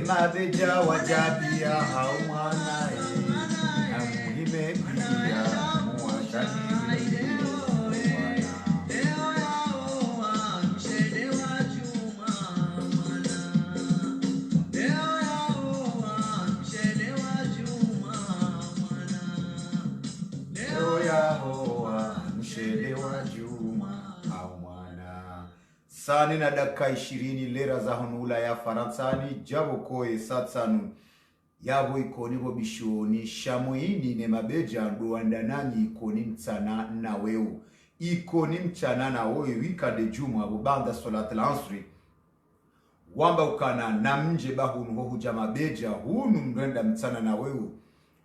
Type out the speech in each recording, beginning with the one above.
Mabeja wajabia haumwana na muhime pia muwashani Sani na dakika 20 lera za honula ya Faransani jabo koe satsanu yabo ikoni bo bishoni shamuini ne mabeja nduanda nani ikoni mtsana na weu ikoni mchana na weu wikade juma bubanda solat lansri wamba ukana na mje bahunu hohu jamabeja hunu mrenda mtsana na weu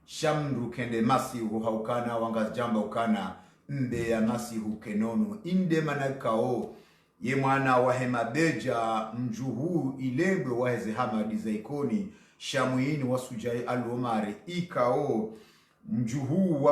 shamru kende masi haukana wanga jamba ukana mbe ya masi hukenonu inde manakao ye mwana wa hemabeja mjuhu ilebwe waheze hamadi za ikoni shamuini wasujai al-Omari ikao mjuhu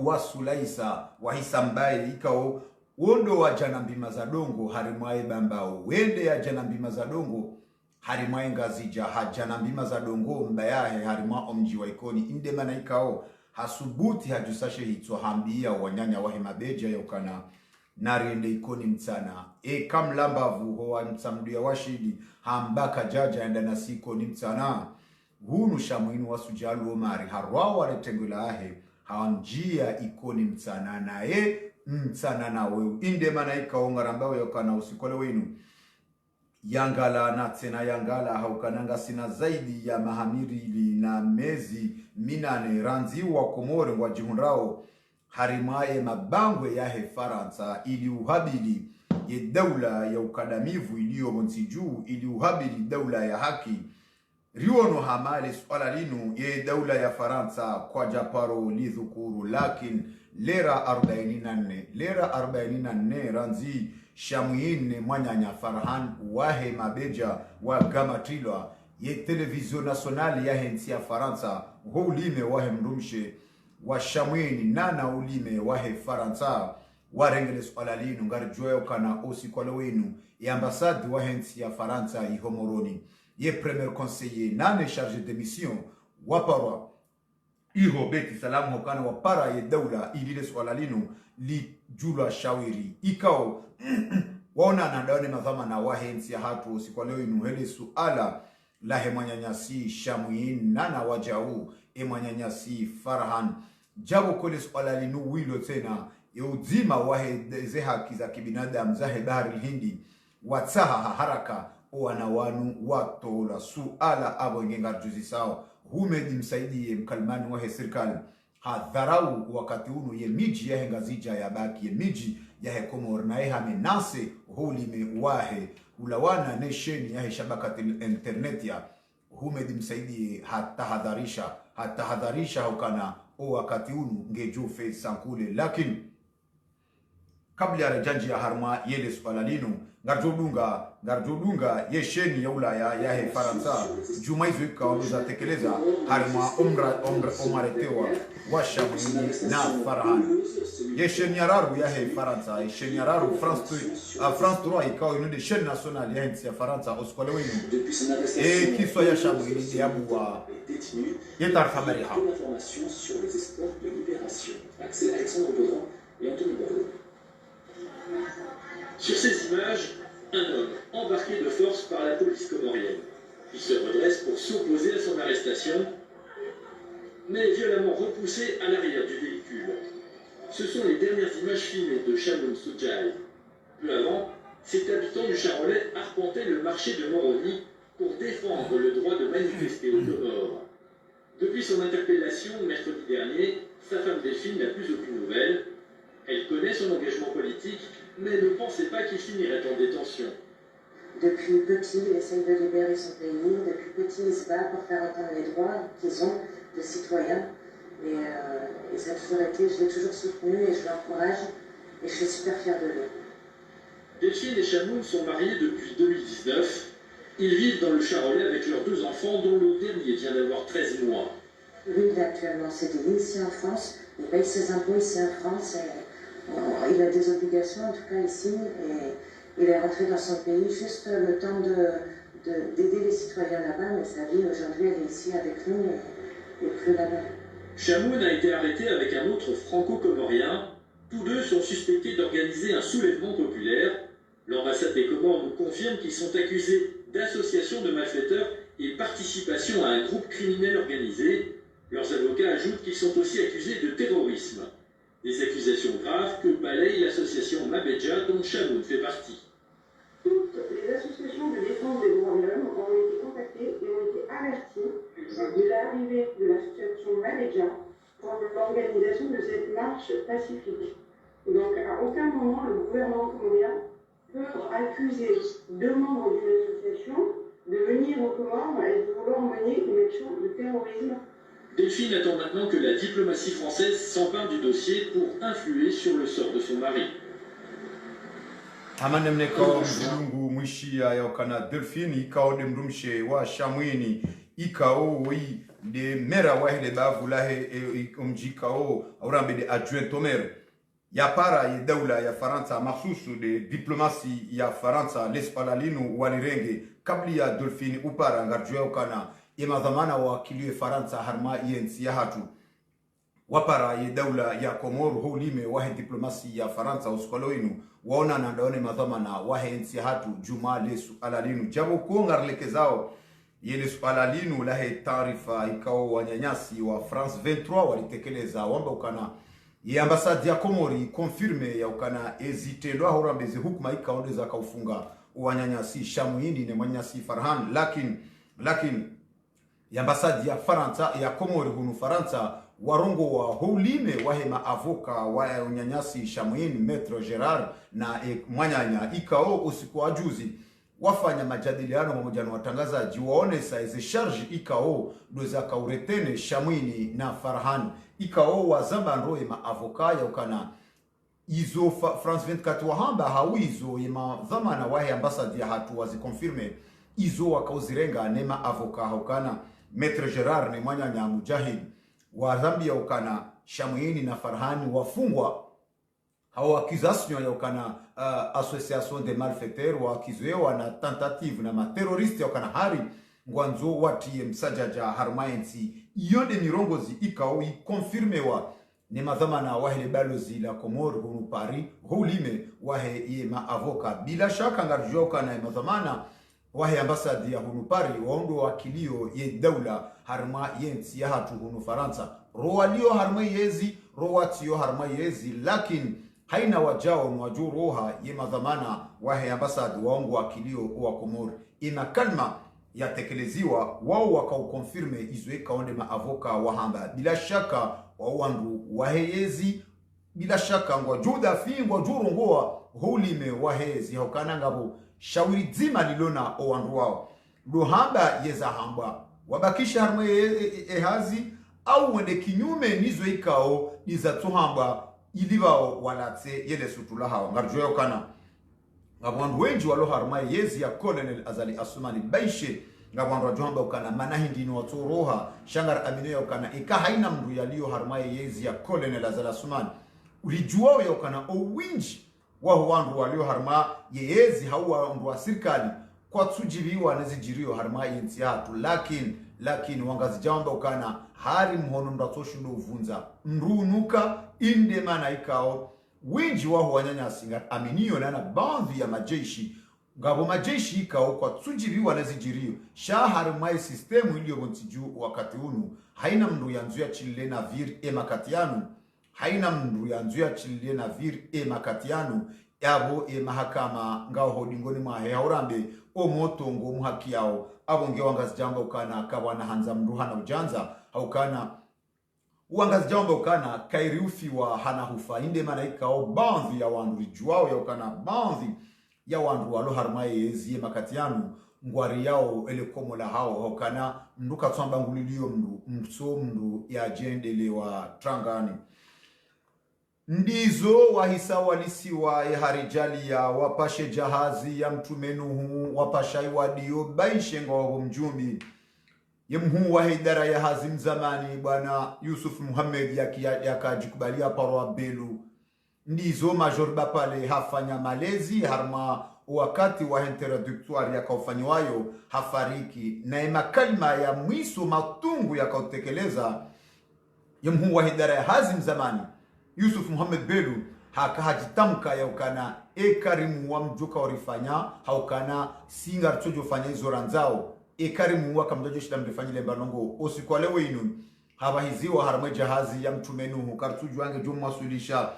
wasulaisa wahisambaye ikao wondo wa janambima za dongo harimwae bambao wende ya janambima za dongo harimwae ngazija hajanambima za dongo mbayahe harimwa omji wa ikoni inde mana ikao hasubuti hajusashe hitwa hambia wanyanya wa hemabeja ya ukana narende ikoni mtsana kamlambavu hoa mtsamduya washidi hambaka jaja enda nasiko ni mtsana hunu shamuinu wasuja al-Omari harwawa retengula ahe hawanjia ikoni mtsana nae mtsana na weu inde mana ikaonga rambao yokana usikole wenu yangala na tena yangala haukananga sina zaidi ya mahamirili na mezi minane ranzi wa Komore wa jihunrao harimaye mabangwe yahe Faransa ili uhabili ye daula ya ukadamivu iliyo monsiju ili uhabili daula ya haki riono hamali swala linu ye daula ya Faransa kwa japaro lidhukuru lakin lera 44 ranzi shamuine mwanyanya Farhan wahe mabeja wa gamatrilwa ye television nationale ya hensi ya Faransa hulime wahe mrumshe wa shamuini nana ulime wahe Faransa warengele swala linu ngarjoyo kana osikolo wenu ya ambassade wa hensi ya Faransa ihomoroni ye premier conseiller nane chargé de mission waparwa iho beti salamu hokana wapara ye daula ilile swala linu li jula shawiri ikao waona nadaone mazama na wahensi ya hatu osikolo wenu hele suala lahe mwanyanyasi shamuin nana wajau mwanyanyasi Farhan jabo kole swala linu wilo tena ya uzima wahe ze haki za kibinadamu zahe bahari hindi watsaha haraka wanawanu watola suala abo ngengarjuzi sao humedi msaidie mkalmani wahe serikali hadharau wakati unu ye miji yahe ngazija ya baki ye miji yahe Komor na eha menase hulime wahe ulawana nesheni yahe shabakati internet ya humedi msaidie hatahadharisha hukana o wakati unu ngejufe sankule lakini kabla ya rejanji ya harma yele spalalinu ngarjodunga yesheni ya Ulaya ya Faransa juma hizo ikaondoza tekeleza harma omaretewa wa Shamwini na Farhan yesheni ya raru ya Faransa yesheni ya raru France 3 ikawa une des chaînes nationales ya Faransa oskwale wenu kiswa ya Shamwini ya buwa yetar khabariha. Sur ces images, un homme embarqué de force par la police comorienne, qui se redresse pour s'opposer à son arrestation, mais violemment repoussé à l'arrière du véhicule. Ce sont les dernières images filmées de Chamoun Soudjaï. Peu avant, cet habitant du Charolais arpentait le marché de Moroni pour défendre le droit de manifester aux Comores. Depuis son interpellation mercredi dernier, sa femme Delphine n'a plus aucune nouvelle. Elle connaît son engagement politique, mais ne pensait pas qu'il finirait en détention. Depuis petit, il essaye de libérer son pays. Depuis petit, il se bat pour faire entendre les droits qu'ils ont de citoyens. Et ça a toujours été, je l'ai toujours soutenu et je l'encourage. Et je suis super fière de lui. Delphine et Chamoun sont mariés depuis 2019. Ils vivent dans le Charolais avec leurs 2 enfants, dont le dernier vient d'avoir 13 mois. Lui, il est actuellement CDI ici en France. Il paye ses impôts ici en France. Il a des obligations, en tout cas ici, et il est rentré dans son pays juste le temps d'aider les citoyens là-bas, mais sa vie aujourd'hui, elle est ici avec nous et plus là-bas. Chamoun a été arrêté avec un autre franco-comorien. Tous 2 sont suspectés d'organiser un soulèvement populaire. L'ambassade des Comores nous confirme qu'ils sont accusés d'association de malfaiteurs et participation à un groupe criminel organisé. Leurs avocats ajoutent qu'ils sont aussi accusés de terrorisme. Des accusations graves que balaye l'association Mabedja dont Chamoun fait partie. Toutes les associations de défense des droits de l'homme ont été contactées et ont été averties de l'arrivée de l'association Mabedja pour l'organisation de cette marche pacifique. Donc à aucun moment le gouvernement comorien peut accuser 2 membres d'une association de venir aux Comores et de vouloir mener une action de terrorisme. Delphine attend maintenant que la diplomatie française s'empare du dossier pour influer sur le sort de son mari. Amanemne kao mzungu mwishia ya wakana Delphine ikao de mrumshe wa Shamwini ikao wei de mera wahile bavu lahe umjikao aurambe de adjoint omer ya para ya daula ya Faransa mahsusu de diplomasi ya Faransa lespalalinu walirenge kabli ya Delphine upara ngarjua ukana ima dhamana wa kilio Faransa harma yensi ya hatu wapara ya daula ya Komoro hulime wahe diplomasi ya Faransa uskoloinu waona na ndaone madhamana wahe yensi ya hatu juma lesu alalinu jabo kuongar lekezao yele sualalinu lahe taarifa ikao wanyanyasi wa France 23 walitekeleza wamba ukana ya ambasadi ya Komori confirme ya ukana ezitendo ahorambeze hukuma ikaondeza kaufunga wanyanyasi Shamwini ne manyasi Farhan lakin ya ambasadi ya Faransa ya Komori hunu Faransa warongo wa hulime wahema avoka wa unyanyasi Shamwini Maître Gerard na mwanyanya ikao usiku wa juzi wafanya majadiliano pamoja na watangazaji waone saize charge ikao doza kauretene Shamwini na Farhan ikao wazamba ndoe ma avoka ya ukana izo France 24 wahamba hawizo yema dhamana wahe ambasadi ya hatu wazikonfirme izo wakauzirenga nema avoka haukana Maître Gerard ne mwanyanya mujahid wa Zambia ukana Shamwini na Farhan wafungwa hawa accusation ya ukana association de malfaiteurs wa kizoewa na tentative na materroriste ukana hari ngwanzo wati msajaja harmaensi yonde mirongozi ikao ikonfirmewa ne madhamana wahe balozi la Komoro hunu Paris hulime wahe yema avoka bila shaka ngarjua ukana madhamana wahe ambasadi ya hunu Paris waondo wakilio ye daula harma yensi ya hatu hunu Faransa roalio harma yezi roatio harma yezi lakin haina wajao mwaju roha ye madhamana wahe ambasadi waongo wakilio wa Komoro ina kalma ya tekeleziwa wao wakaukonfirme izwe kaonde maavoka wahamba bila shaka wawandu waheyezi bila shaka ngwa juda fi ngwa jurongoa hulime wahezi hokana ngabo shawiri zima lilona owandu wao luhamba yeza hamba wabakisha harma ehazi au wende kinyume nizo ikao niza tuhamba ilivao walatse yele sutula hawa ngarjoyo kana ngabwandu wenji walo harma yezi ya Colonel Azali Asumani baishe ngabwandu wajomba ukana manahindi ni watoroha shangar amino ya ukana ika haina mndu yaliyo harma yezi ya Colonel Azali Asumani ulijuwa ya ukana owinji wa wandu walio harma yezi hawa ndu wa sirikali kwa tujibiwa nezijiriyo harma yensi hatu lakini wangazijamba ukana hari mhono ndatoshundo uvunza mrunuka inde mana ikao winji waho wanyanya singa aminiyo na baadhi ya majeshi ngabo majeshi ikao kwa tujibiwa nezijiriyo shahari mai sistemu iliyo montiju wakati unu haina mndu yanzuya chile na vir emakatianu haina mndu yanzuya chile na vir emakatianu yabo mahakama ngao hodingoni mahe haurambe o motongo muhaki yao abo nge wangazijamba ukana kawana hanza mruhana ujanza haukana wangazijamba ukana kairiufi wa hana hufa inde mana ikao baadhi ya wandu rijuao ya ukana baadhi ya wandu walo harmaye eziye makatianu ngwari yao ele komola hao haukana mnduka tsamba ngulilio mndu ya jendele wa trangani ndizo wahisa walisiwa ya harijali ya wapashe jahazi ya mtumenuhu wapashai wadio baishenga wa mjumbi ya mhuu wa idara ya hazim zamani bwana Yusuf Muhammad yakajikubalia parwa belu ndizo major bapale hafanya malezi harma wakati wa introductoire yakaufanywayo hafariki na makalima ya mwiso matungu yakautekeleza ya mhuu wa idara ya hazim zamani Yusuf Muhammad Belu hajitamka ya ukana ekarimu wa mjuka warifanya haukana singar tujo fanya hizo ranzao ekarimu wa kamdojo shida mrifanya lembanongo osikuwa lewe inu habahiziwa harma jahazi ya mtumenuhu kartuju wange jumu masulisha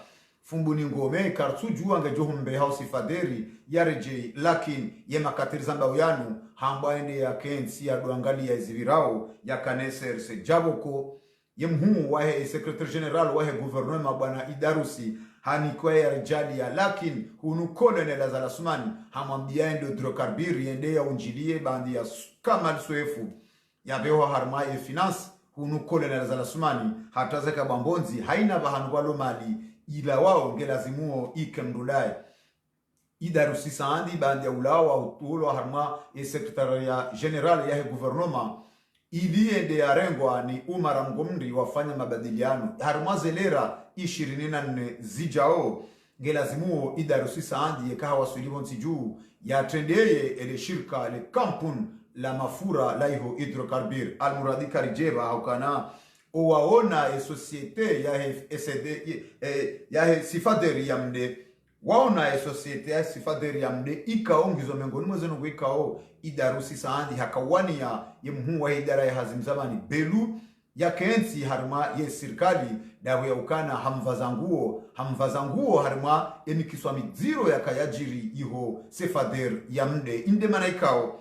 fumbuni ngome kartuju wange juhu mbe hausi faderi ya rejei lakini ye makatiri zamba uyanu hamba ende ya kensi ya duangali ya zivirao ya kaneser se jaboko ye mhuu wahe secretary general wahe gouvernement bwana Idarusi hanikwa ya rijali ya lakini hunu Colonel Azali Asumani hamwambia ndo hidrokarbiri yende ya unjilie bandi ya Kamal Soefu ya beho harma ya finance hunu Colonel Azali Asumani hatazeka bambonzi haina bahanwalo mali ila wao ngelazimuo ike mdulai Idarusi saandi bandi ya ulawa utulo harma ya secretary general ya gouvernement iliende ya rengwa ni Umar Mgomri wafanya mabadiliano harumazelera 24 zijao ngelazimuo Idarusi saandi yekaha wasulivo nsiju ya trendeye ele shirka le kampun la mafura laiho hidrokarbir almuradi karijeva haukana uwaona e societe ya SD ya sifaderi ya mde waona e societe ya sifaderi ya mde ikao ngizo mengoni mwezeno kwa ikao Idarusi saandi hakawani ya mhuu wa idara ya hazim zamani belu ya kensi harma ye sirkali dawe ya ukana hamvazanguo harma ya mikiswa miziro ya kayajiri iho sefader ya mde inde mana ikao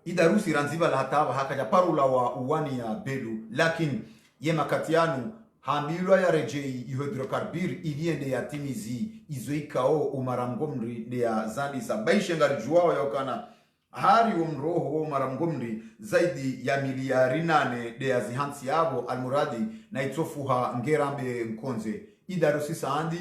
Idarusi ranziba la hataba hakaja parula wa uwani ya belu lakini ye makatianu hambilwa ya rejei hidrokarbir iliende ya timizi izo ikao Umar Mgomri de ya zandi sabaishenga juwao ya ukana hari umroho wa Umar Mgomri zaidi ya miliari 8 de ya zihansi yabo almuradi na itofuha ngerambe nkonze Idarusi saandi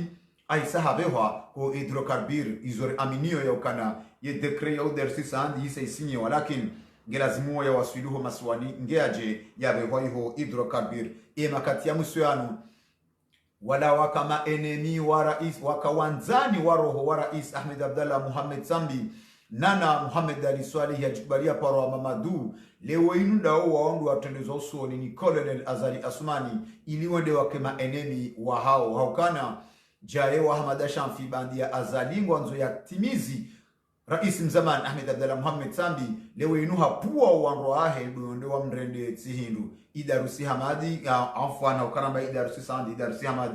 aisa habewa ho hidrokarbir izore aminio ya ukana ye dekre ya Idarusi saandi isa isinye walakin ngelazimuo ya wasuiluho maswani ngeaje ya bewa iho hidrokarbir makati ya musuyanu wala wakama enemi wa rais wakawanzani waroho wa rais Ahmed Abdallah Muhammad Sambi nana Muhammad Ali Swalih yajikubalia parwa Mamadu lewe inunda waondu watendezo usoni ni Colonel Azali Asumani iliwende wakema enemi wa hao haukana jaye wa Hamada Shamfi bandi ya Azali ngwanzo ya timizi rais mzamani Ahmed Abdallah Muhammad Sambi lewe inu hapua uwanro ahe duonde wa mrende tsihindu Idarusi Hamadi afwana ukaramba Idarusi saandi Idarusi Hamadi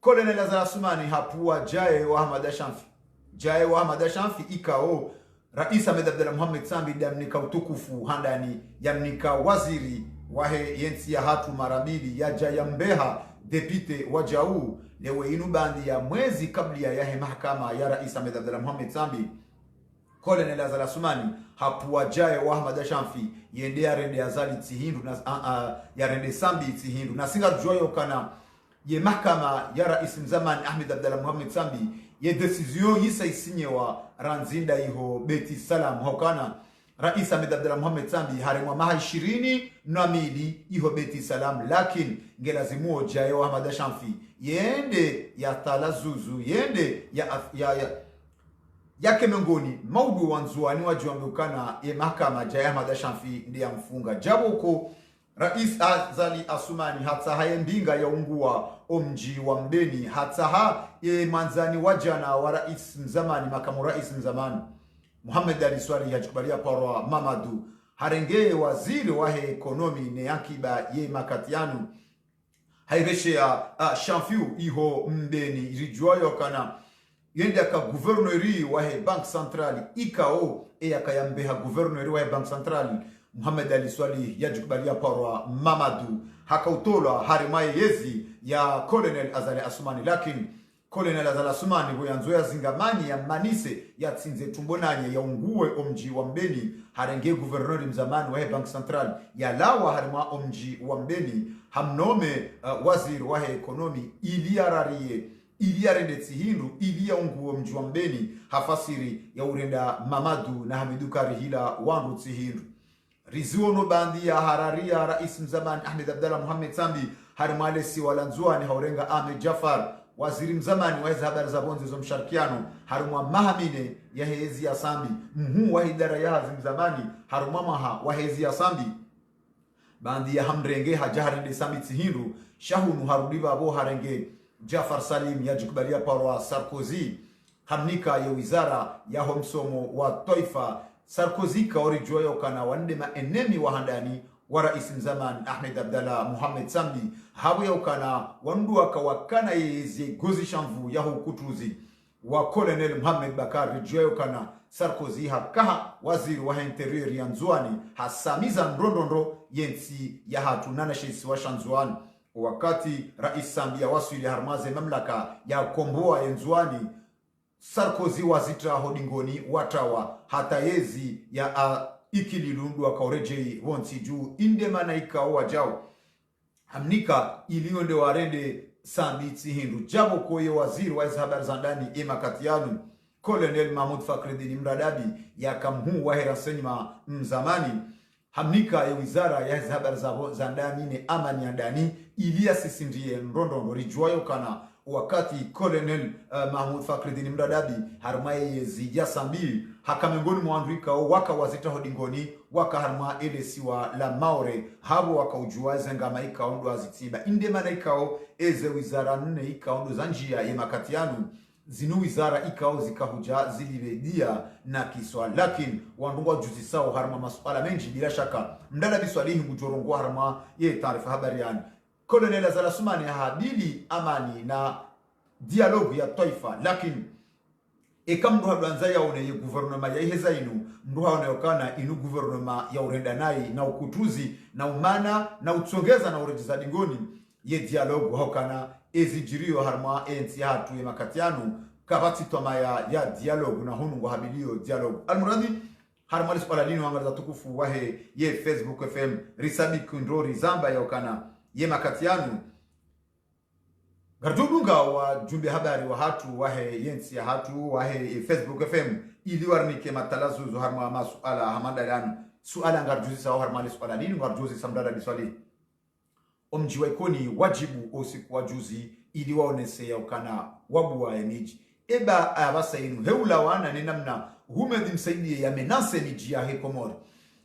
Colonel Azali Asumani hapua jaye wa Hamada Shamfi ikao rais Ahmed Abdallah Muhammad Sambi damnika utukufu handani yamnika waziri wahe yensi ya hatu marabili ya jaya mbeha depite wajau lewe inu bandi ya mwezi kabla ya mahakama ya rais Ahmed Abdallah Muhammad Sambi Colonel Azali Asumani hapuwa jaye wa Hamada Shamfi yende ya rende Azali tsihindu na ya rende Sambi tsihindu na singa joyo kana ye mahkama ya rais mzamani Ahmed Abdallah Mohamed Sambi ye decision yisa isinyewa ranzinda iho beti salam hokana rais Ahmed Abdallah Mohamed Sambi haremwa maha 22 iho beti salam, lakini ngelazimuo jayo Ahmad Shamfi yende ya talazuzu yende ya kemengoni maudu wanzuani wajiwambukana ye mahkama jaya Ahmad Shamfi ndiye mfunga jabo ko Rais Azali Asumani hata haye mbinga ya ungua omji wa Mbeni hata ha ye manzani wajana wa rais mzamani makamu rais mzamani Muhammad Ali Swali yajukubalia parwa Mamadu harenge waziri wahe ekonomi ne yakiba ye makatianu haireshe ya Shamfiu iho Mbeni rijuayo kana yende ka gouverneur wahe bank centrali ikao yakayambeha gouverneur wahe bank centrali Muhammad Ali Swali yajukubalia parwa Mamadu hakautola harimaye yezi ya Colonel Azali Asumani, lakini Colonel Azali Asumani huyanzoya zingamani ya manise ya tsinze tumbonanye ya unguwe omji wa Mbeni harenge gouverneur mzamani wa bank central ya lawa harima omji wa Mbeni hamnome waziri wa ekonomi iliyarende tsihindu iliya unguwe omji wa Mbeni hafasiri ya urenda Mamadu na Hamidu Karihila wandu tsihindu riziono bandi ya hararia rais mzamani Ahmed Abdallah Mohamed Sambi harimale si walanzuani haurenga Ahmed Jafar waziri mzamani wa habari za bonze zo msharikiano harumwa mahamine ya hezi ya Sambi mhu wa idara ya hazim zamani harumwa maha wa hezi ya Sambi bandi ya hamrenge hajarende Sambi tsihindu shahunu harudiva abo harenge Jafar Salim ya jukubalia parwa Sarkozy hamnika ya wizara ya homsomo wa taifa Sarkozy kaori joyo kana wande maenemi wa handani wa rais mzamani Ahmed Abdallah Mohamed Sambi habu ya ukana wandu wakawakana yeze gozi shamvu ya hukutuzi wa Colonel Mohamed Bakari joyo kana Sarkozy hakaha waziri wa interior ya nzuani hasamiza ndondondro yensi ya hatu nana shesi wa shanzuani wakati rais Sambi ya waswili harmaze mamlaka ya komboa ya nzuani Sarkozy wazitra hodingoni watawa hata yezi ya ikililundu wakaurejei wonsi juu indemana ikao wajao hamnika ilionde warende Sambi tsihindu jabo koye waziri wa habari za ndani emakatianu Colonel Mahmoud Fakhreddin Mradabi ya kamhu wa herasenyma mzamani hamnika ya wizara ya habari za ndani ne amani ya ndani ilia sisindie ndondo rijuayo kana wakati Colonel Mahmoud Fakhreddin Mradabi harmaye yezi ya Sambi hakamengoni mwanduika waka wazita hodingoni waka harma elesiwa la maore habu waka ujuwaze ngama ikaondo azitiba indemana ikao eze wizara nne ikaondo zanjia ya makatianu zinu wizara ikao zikahuja zilivedia na kiswa, lakini wandungwa juzi sao harma masuala menji bila shaka mdala biswalihi mujorongwa harma ye taarifa habari yani Colonel Azali Asumani hadili amani na dialogu ya taifa, lakini eka mndu haduanza yaone ye guvernoma ya iheza inu mndu haonekana inu guvernoma ya urenda nai na ukutuzi na umana na utsongeza na urejiza dingoni ye dialogu hokana ezijirio harma enzi hatu ye makatianu kabati toma ya dialogu na hunu ngo habilio dialogu almuradi harma liswala linu wangaza tukufu wahe ye Facebook FM risabi kundrori zamba ya okana ye makatianu Gardudunga wa jumbe habari wa hatu wahe yensi ya hatu wahe Facebook FM ili warnike matalazuzu harma masuala hamadalani suala ngarjuzi sawa harmali suala nini ngarjuzi samdada diswali omjiwa ikoni wajibu osiku wajuzi ili waonese ya ukana wabu wa emiji eba ayabasa inu heula wana ninamna humedi msaidie ya menase miji ya hekomori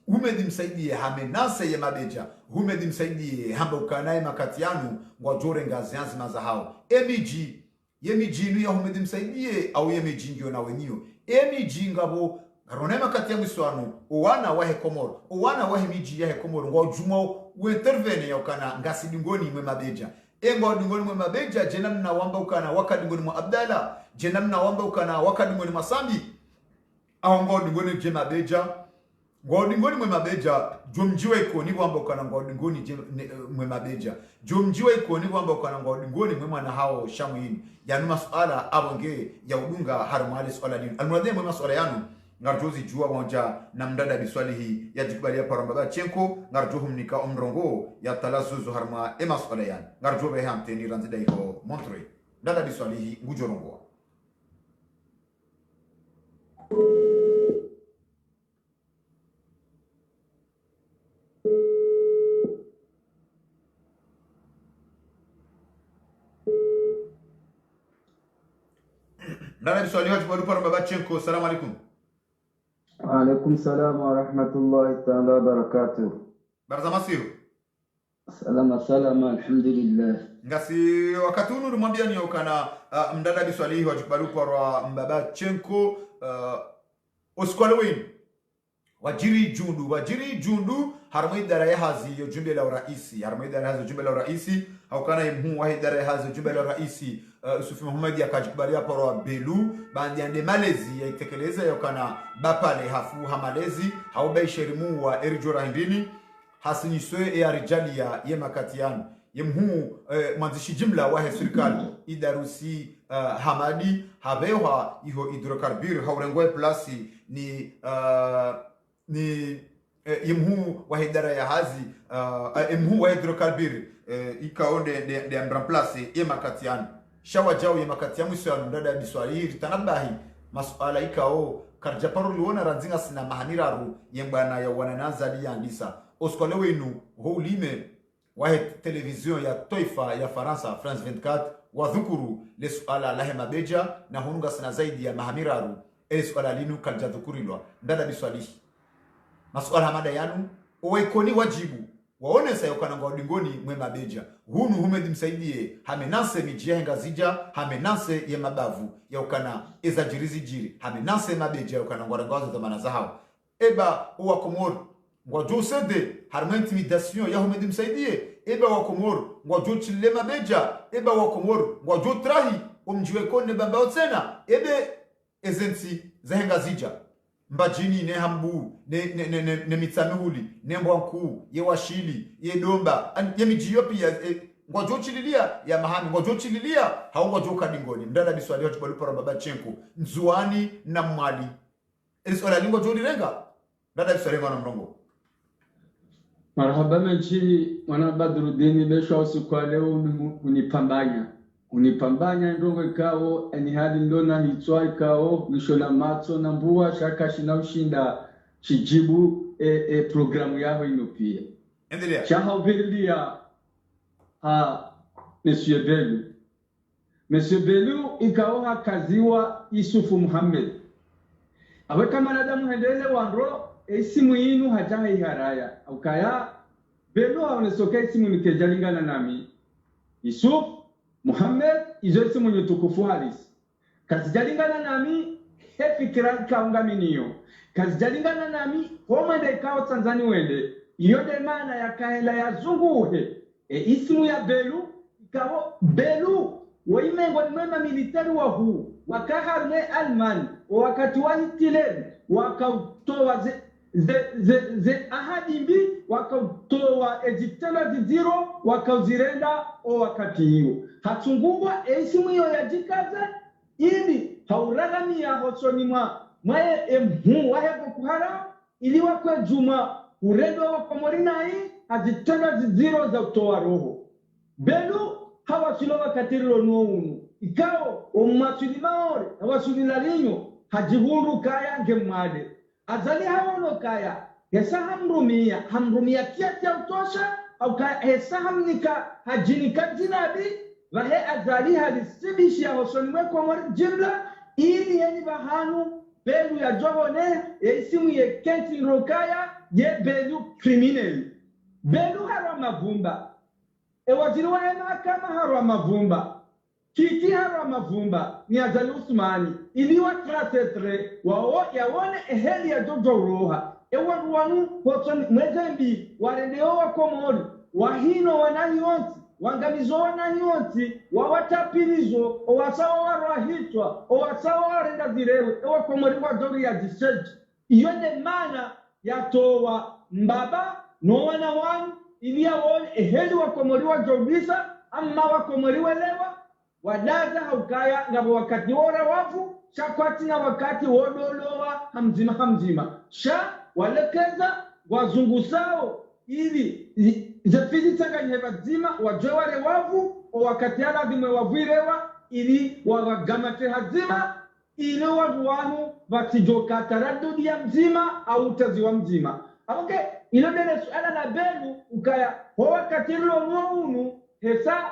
humedi msaidie hamenase ya mabeja humedi msaidie hamba ukanae makatianu ngwajore ngazi yanzi mazahao emiji yemiji inu ya humedi msaidie au yemiji ngio na wenio emiji ngabo karone makati ya miswanu uwana wahe komoro uwana wahe miji ya hekomoro ngwajumo uintervene ya ukana ngasi dingoni mwe mabeja engwa dingoni mwe mabeja jenamna wamba ukana waka dingoni mwa Abdala jenamna wamba ukana waka dingoni masambi au ngwa dingoni je mabeja ngwa dingoni mwe mabeja jomjiwe iko ni wamba ukana ngwa dingoni mwe mabeja jomjiwe iko ni wamba ukana ngwa dingoni mwe mwana hao shamuini yanu masuala abonge ya udunga harumali swala dini almuradhi mwe masuala yanu ngarjozi jua moja na mdada biswali hii ya jikubalia paramba ba chenko ngarjohum nika omrongo ya talazuzu harma emaswala yan ngarjobe hamteni ranzida iko montre mdada biswali hii ngujorongo Nana biswali hati balu paramba ba chenko. Assalamu alaikum. Alaikum salam wa rahmatullahi ta'ala wa barakatuh. Barza masiru. Salama alhamdulillah. Ngasi wakati unu rumambia ni ukana mdada biswali hati balu parwa mbaba chenko oskwale wenu wajiri jundu harma idara ya hazi yo jumbe la uraisi harma idara ya hazi jumbe la uraisi au kana imhu wa idara ya hazi jumbe la uraisi Sufi Muhammad yakajikubalia parwa belu bandi ande malezi ya itekeleza yo kana bapale hafu hamalezi haube sherimu wa erijora hindini hasinyiswe ya rijali ya yemakatian yemhu mwanzishi jimla wa serikali idarusi hamadi habewa iho hidrokarbir haurengwe plasi ni yemhu wa idara ya hazi yemhu wa hidrokarbir ikaonde de amramplace yemakatian shawa jao yemakatian mwisho ya ndada biswahili tanabahi masuala ikao karjaparu liona ranzinga sina mahaniraru yembana ya wananaza liandisa oskole wenu houlime wa television ya toifa ya Faransa France 24 wadhukuru le suala la hemabeja na hununga sina zaidi ya mahamiraru ele suala linu kaljadhukurilwa ndada biswahili masuala hamada yanu owaikoni wajibu waone sayo kana ngwa dingoni mwema beja hunu humedi msaidie hamenanse mijia henga zija hamenanse ye mabavu ya ukana ezajirizi jiri hamenanse mabeja ya ukana ngwa rengawazo zamana zahao eba uwa komoro ngwa jo sede harma intimidation ya humedi msaidie eba wa komoro ngwa jo chile mabeja eba wa komoro ngwa jo trahi umjiwe kone bamba otsena ebe ezensi za henga zija mbajini ne hambu ne mitsamihuli ne mbwanku ye washili ye domba ye mijiyo pia ngwajo chililia ya mahami ngwajo chililia haungwajo kadingoni mdada biswali hatu balupara baba chenko nzuani na mwali eliswala lingwa jo lirenga mdada biswali ngwa na mrongo marhaba menchi mwana Badruddin besho usiku leo unipambanya ndongo ikao eni hadi ndona hitwa ikao mishola matso na mbua shaka shina ushinda chijibu programu yao ino pia endelea chaha uvilia Monsieur Belu ikao hakaziwa Yusufu Muhammad awe kama nadamu hendele wanro simu yinu hajaha iharaya ukaya Belu haonesoka simu nikejalingana nami Yusuf Muhammad izo simu nyutukufu halisi kazijalingana nami fikira kaungaminiyo kazijalingana nami homanda ikao Tanzania wende iyo de maana ya kaela ya zunguhe isimu ya Belu ikao Belu waimengo ni mwema militari wa huu wakaharme Alman wakati wa Hitler wakautoa ze ahadi mbi wakautoa Egyptela ziziro wakauzirenda o wakati hiyo hatungubwa isimu hiyo ya jikaze ili hauragami ya hosoni mwae wahego kuhara ili wakwe juma urendo wa komorina hii hazitenda ziziro za utoa roho Belu hawa silowa katirilo nuunu ikao umasuli maore hawa sulila linyo hajihundu kaya ngemade azali hawono kaya hesa hamrumia kiasi ya utosha au kaya hesa hamnika hajinika zinabi vahe azali halisibishi ya hosoni mweko mwari jimla ili yeni bahanu Belu ya johone isimu ye kenti nrokaya ye Belu criminal Belu harwa mavumba waziri wa kama harwa mavumba kiki harwa mavumba ni azali Usmani iliwa klasetre wao yaone eheli ya jojo roha waruanu hotoni mwezembi warendeo wa komori wahino wananyonti wangamizo wananyonti wawatapirizo owasawa warahitwa owasawa warenda zirewe komori wa dori ya diseji iyo de mana yatowa mbaba no wana wanu ilia wone eheli wakomori wa jobisa amma wakomori welewa wadaza haukaya ngabo wakati wora wafu shakwati na wakati wodolowa hamzima sha walekeza wazungu sao ili zefili tsanganye bazima wajwe wale wavu o wakati ala vimwe wavirewa ili wagamate hazima ili wanu wasijoka taradudi ya mzima au utaziwa mzima. Okay, ilo dele suala la benu ukaya ho wakati lo nuunu hesa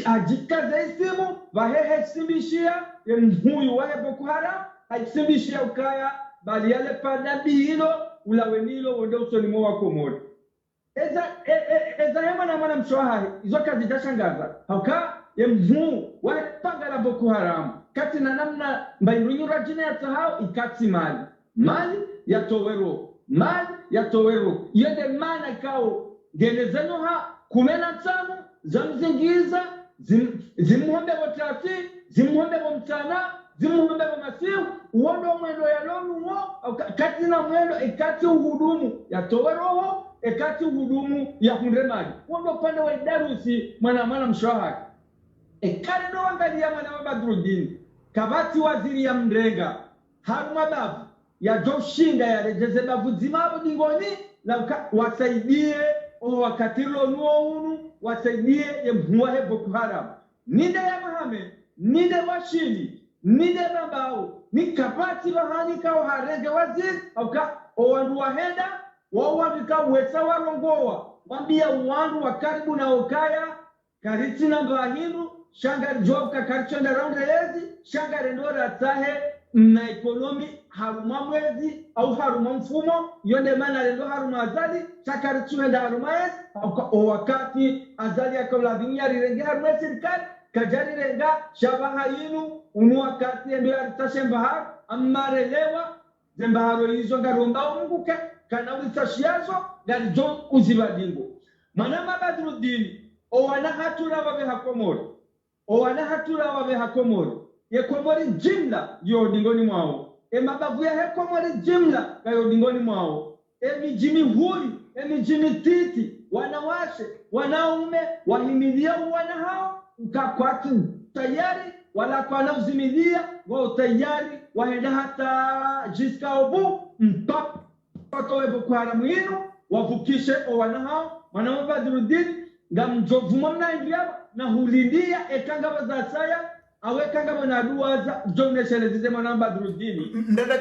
hajikaza isimu vahehe simbishia ya mhuyu wahe Boko Haram haisimbishia ukaya bali yale padabi hilo ulawenilo wende usoni mwa wako modi. Eza yama na mwana mshoahari izo kazi jashangaza hauka ya mhuu wahe panga la Boko Haram kati na namna mbairunyura jine ya tahao ikati mali ya towero yende mana kao genezano ha kumena tano zamzingiza zimuhombe watati zimuhombe mtana zimuhombe masiu uondo mwendo ya lonu wo kati na mwendo ikati uhudumu ya towero ikati uhudumu ya hundremani uondo pande wa idarusi mwana mshahari ekale do wangalia mwana wa Badruddin kabati waziri ya mrenga haruma babu ya joshinga ya rejeze babu zimabo dingoni la wasaidie o wakatilo nuonu wasaidie ya mhuahe Boko Haram nide ya mahame nide washili nide babao ni kabati bahani kao harege waziri auka o wandu wahenda wawandika wesa warongoa wambia wandu wa karibu na okaya kariti na mbahindu shanga job ka karchonda round lezi shanga rendora tahe na ekonomi haruma mwezi au haruma mfumo yonde mana rendo haruma azali shaka richuenda haruma yes au wakati azali akola dunia rirenge haruma serikali kajari renga shabaha yinu unu wakati ndio aritashemba amarelewa zembaharo hizo ngaromba munguke kana ulitashiazo ngalijo uzibadingo manama Badruddin o wana hatura wabe hakomori yekomori jimla yo dingoni mwao mabavu ya hekomori jimla yo dingoni mwao mijimi huri mijimi titi wanawashe wanaume wahimilia wana hao ukakwati tayari wala kwa nafzimilia wao tayari waenda hata jiska obu mpaka we Boko Haram yinu wavukishe o wana hao manama Badruddin ngamjovu mwana india na hulindia ekanga bazasaya awekanga banaduaza jonesele zize mwana Badruddin ndada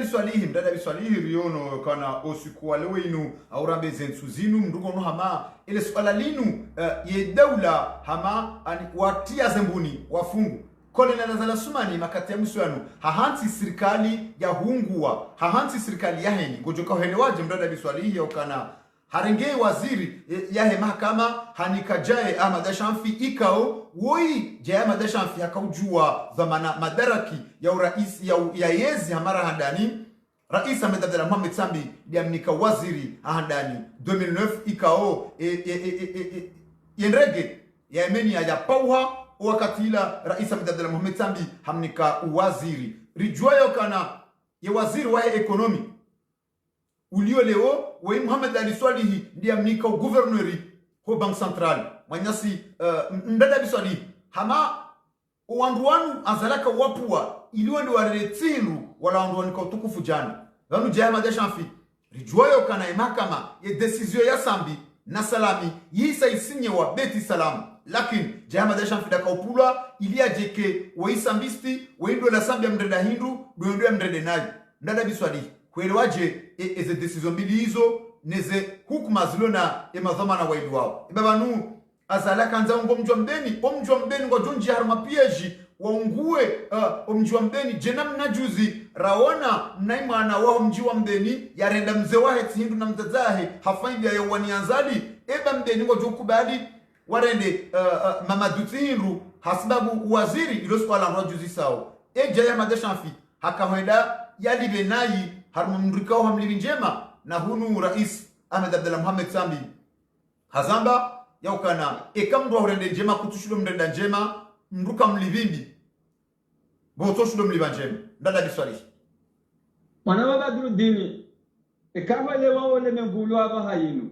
biswalihi riono kana osikuwa lewinu aurambe zensuzinu mnduko no hama ile swala linu ye daula hama ani watia zembuni wafungu kole na nazala sumani makati ya muswanu hahansi serikali ya hungua hahansi serikali ya heni gojoka helewaje mdada biswalihi okana harenge waziri yahe mahakama hanikajae Ahmad Shamfi ikao woi jaye Ahmad Shamfi akaujua dhamana madaraki ya urais ya yezi hamara handani Rais Ahmed Abdallah Mohamed Sambi diamnika waziri handani 2009 ikao yenrege ya Yemeni ya pauha wakati ila Rais Ahmed Abdallah Mohamed Sambi hamnika waziri rijuayo kana ya waziri wa ekonomi ulio leo wei Muhammad Ali Swalihi ndiye mnika gouverneur ho bank central mwanyasi ndada biswali hama wanduanu azalaka wapua iliwe ndo waretiru wala wanduanu kwa utukufu jana vanu jayama de Shamfi rijuayo kana mahakama ya decision ya Sambi na salami yisa isinye wa beti salamu lakini jayama de Shamfi daka upula ilia jeke wei sambisti wei ndo la Sambi ya mreda hindu ndo ya mrede nayo ndada biswali kwelewaje eze decision mbili hizo neze hukuma zilona madhamana waidu wao ibabanu azala kanza omjwa mbeni ngo jonji harma pieji waungue omjwa mbeni jenam na juzi raona mnaimana wao mjiwa mbeni yarenda mzee wahe tindu na mtazahe hafaidi ya wanianzali mbeni ngo jokubali warende Mamadou Tindu hasibabu waziri ilo swala ndo juzi sao ya madeshamfi hakahweda yali benayi harma mrikao hamlibi njema na hunu Rais Ahmed Abdallah Mohamed Sambi hazamba yaukana ekamdwa horende njema kutushudo mrenda njema mruka mlivimbi botoshudo mliba njema ndada biswali mwana wa Badruddin ekawale wao le mengulu aba hayinu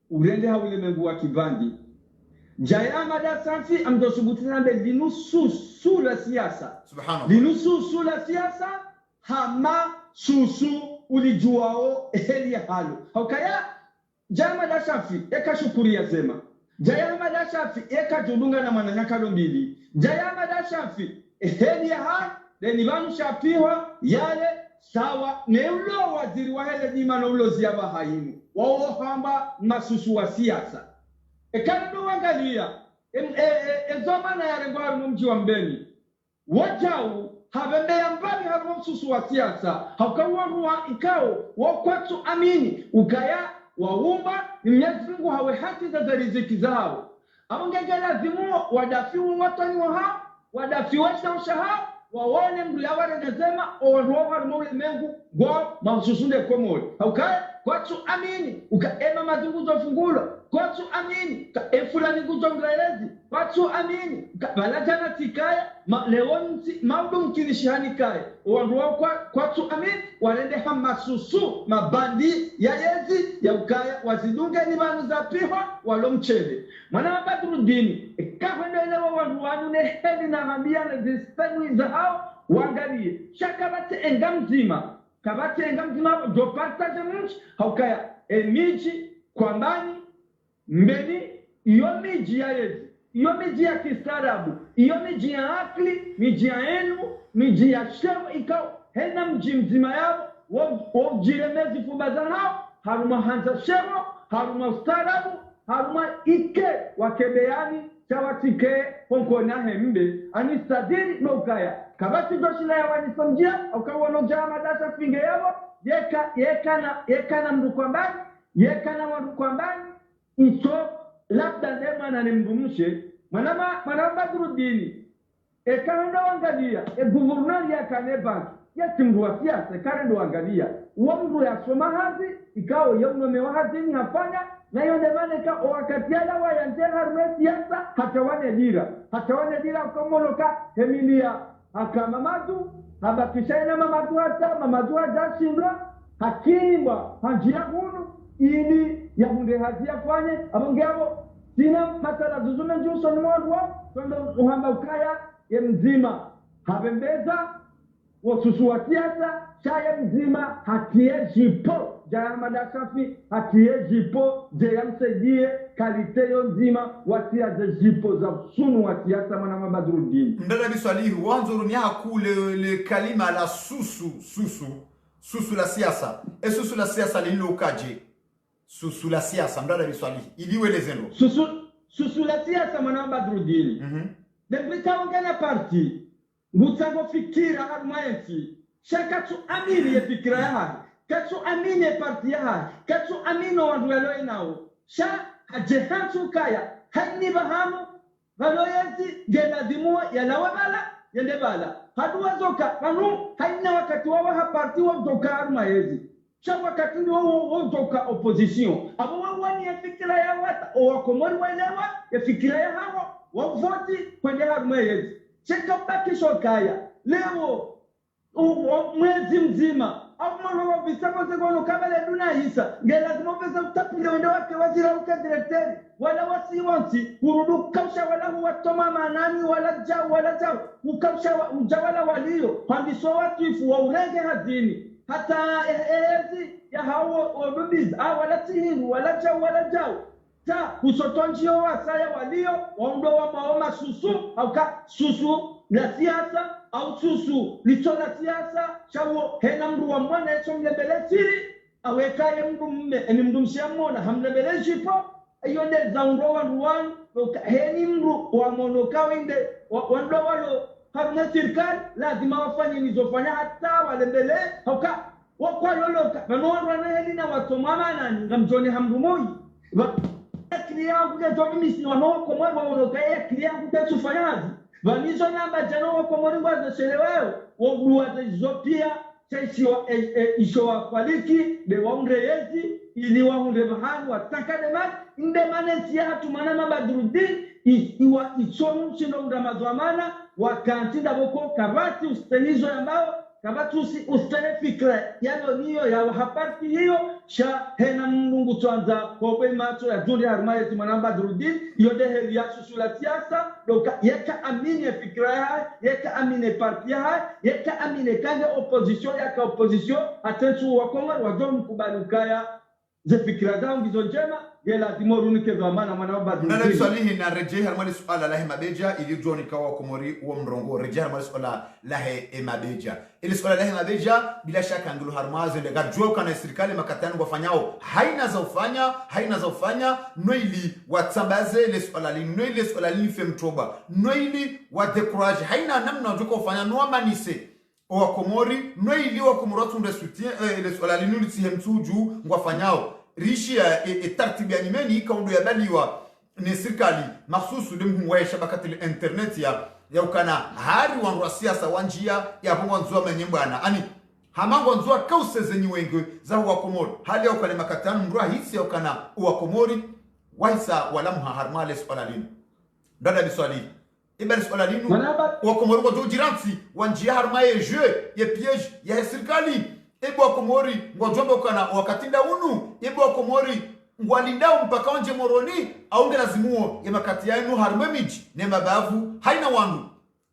urende hawile mengu wa kibandi jaya mada sanfi amdosubutina be linusu la siasa subhanallah linusu la siasa hama susu ulijuao heli halu hokaya jama da shafi eka shukuria sema jayama da shafi eka judunga na mananyaka mbili jayama da shafi heli ha deni banu shapiwa yale sawa neulo waziri wa hele dima na ulo ziaba hainu wao hamba masusu wa siasa ekando wangalia ezomana ya rengwa mji wa Mbeni wajau habembea mbali hapo msusu wa siasa haukawa ikao wakwatu amini ukaya waumba Mwenyezi Mungu hawe haki za riziki zao abongege lazimu wadafiu watani wa hao wadafiwesha ushahao waone mlaware nasema oroha mole mengu go masusunde komoi haukaye kwatu amini ukaema mazunguzo fungulo kwatu amini ka fulani kuzongrelezi kwatu amini balajana tikaya leonzi maudum kilishani kaya wanduwa kwatu amini walende hamasusu mabandi ya yezi ya ukaya wazidunge ni banu za pihwa walomchele mwana Badruddin kahwendele wa wanduwanu ne heli na hambia na zistani za hao wangalie shakabate engamzima kabate engamzima do partage munch haukaya emiji kwambani Mbeni iyo miji ya yezi iyo miji ya kistaarabu iyo miji ya akli miji ya enu miji ya shemu ikao hena mji mzima yao wajiremezi fubaza hao haruma hanza shemu haruma ustaarabu haruma ike wakebeani chawatike konkona hembe anisadiri nokaya kabati doshila ya wanisamjia aukawono jama dasa finge yao yeka na mdu kwambani yeka na wadu kwambani ito labda ndema na nimbumushe mwana Badruddin ekanda wangalia guvernali ya Kanebank yatimrua siasa karendo wangalia uamru ya soma hazi ikao yomwe wahazini hafanya na hiyo ndemane ka wakati ala wa yanjera siasa hatawane dira komoloka Emilia akamamadu habakishaina mamadu hajashindwa hakimba hanjia hunu ili ya munge hazi afanye abongeabo sina matala duzume njuso nwadwa kwenda uhamba ukaya ya mzima habembeza wasusu wa siasa shaya mzima hatie jipo jayama da shafi hatie jipo jayamsaidie kaliteyo nzima watia za jipo za sunu wa siasa mwana Badruddin mdada biswalihi wanzo rumia kule le kalima la susu la siasa susu la siasa lilo ukaje susu la siasa mdada biswalihi iliwelezeno susu la siasa mwana Badruddin Dembita wangana parti ngutsango fikira harmaenti shaka tu amini ya fikira ya hai katu amini ya parti ya hai katu amino wanduelo inao sha hajehantu kaya hanni bahamu valoyezi genadimua ya lawabala yende bala haduwa zoka vanu haina wakati wawa haparti wa mtoka harmaezi sha wakati wa mtoka opposition abo wawani ya fikira ya wata o wakomori wailewa ya fikira ya hawa wavoti kwenye harmaezi cheka baki shokaya leo mwezi mzima au mwana wa bisako zegono kabale duna hisa ngelazima pesa utapile wende wake wazira uka directeur wala wasiwanti kurudu kausha wala huwatoma manani wala jao ukausha ujawala walio pandiso watu ifu wa urege hazini hata ya hao wabibiz wala tihiru wala jao ta usotonjio wasaya walio waondo wa maoma susu au ka susu la siasa au susu licho la siasa chawo hena mru wa mwana yeso mlebele siri awekaye mru mme eni mru mshiamona hamlebele jipo ayonde zaungo wa ruwan heni mru wa monoka winde wando walo haruna sirikali lazima wafanye nizofanya hata walebele au ka wakwa loloka manuwa na heli na watomama nani ngamjone hamru moi kliyangu kutoka misi wanoko mwa waondokaye kliyangu kutufanyazi vanizo namba jano kwa mwalimu wa seleweo wogua zopia chaishiwa ishowa kwaliki de waunde yezi ili waunde bahani watakade man inde manesi ya tumana Badruddin iwa ichomu chino undamazwamana wakantinda boko kabati ustanizo ambao kama tusi ustane fikra yano niyo ya hapati hiyo sha hena mlungu tuanza kwa macho ya jundi harmaye timanamba durudin yode heli ya susula siasa doka yeka amine fikra ya yeka amine parti ya yeka amine kanga opposition yaka opposition atentu wakoma wadomu kubalukaya ze fikra zao ndizo njema yela timoruni kezo maana manamba durudin nana swalihi na reje harmali suala lahe mabeja ili joni kawa komori wa mrongo reje harmali suala lahe mabeja ili suala lahe mabeja bila shaka ngulu harmazo ndega joka na serikali makatani wafanyao haina za ufanya noili watambaze ile suala li noili suala li femtoba noili wa decourage haina namna joka ufanya no manise wa komori noili wa komorotu nde soutien ile suala li nuli tihemtuju ngwafanyao rishi ya tartibi ya nimeni kaundo ya baliwa ni serikali mahsusu demhu wa shabakati internet ya ukana hari wanru siasa wanjia ya bongo nzua menyembana ani hamango nzua kause zenyi wengi za wa komori hali ya ukale makatano mrua hisi ya ukana wa komori waisa wala muharmale swalalimu dada biswali ibali swalalimu wa komori kwa jiranti wanjia harmaye jeu ya piège ya serikali ebo akomori ngwajomba ukana wakatinda unu ebo akomori ngwalindao mpaka onje moroni aunge lazimuo ya makati ya inu harumemiji ne mabavu haina wandu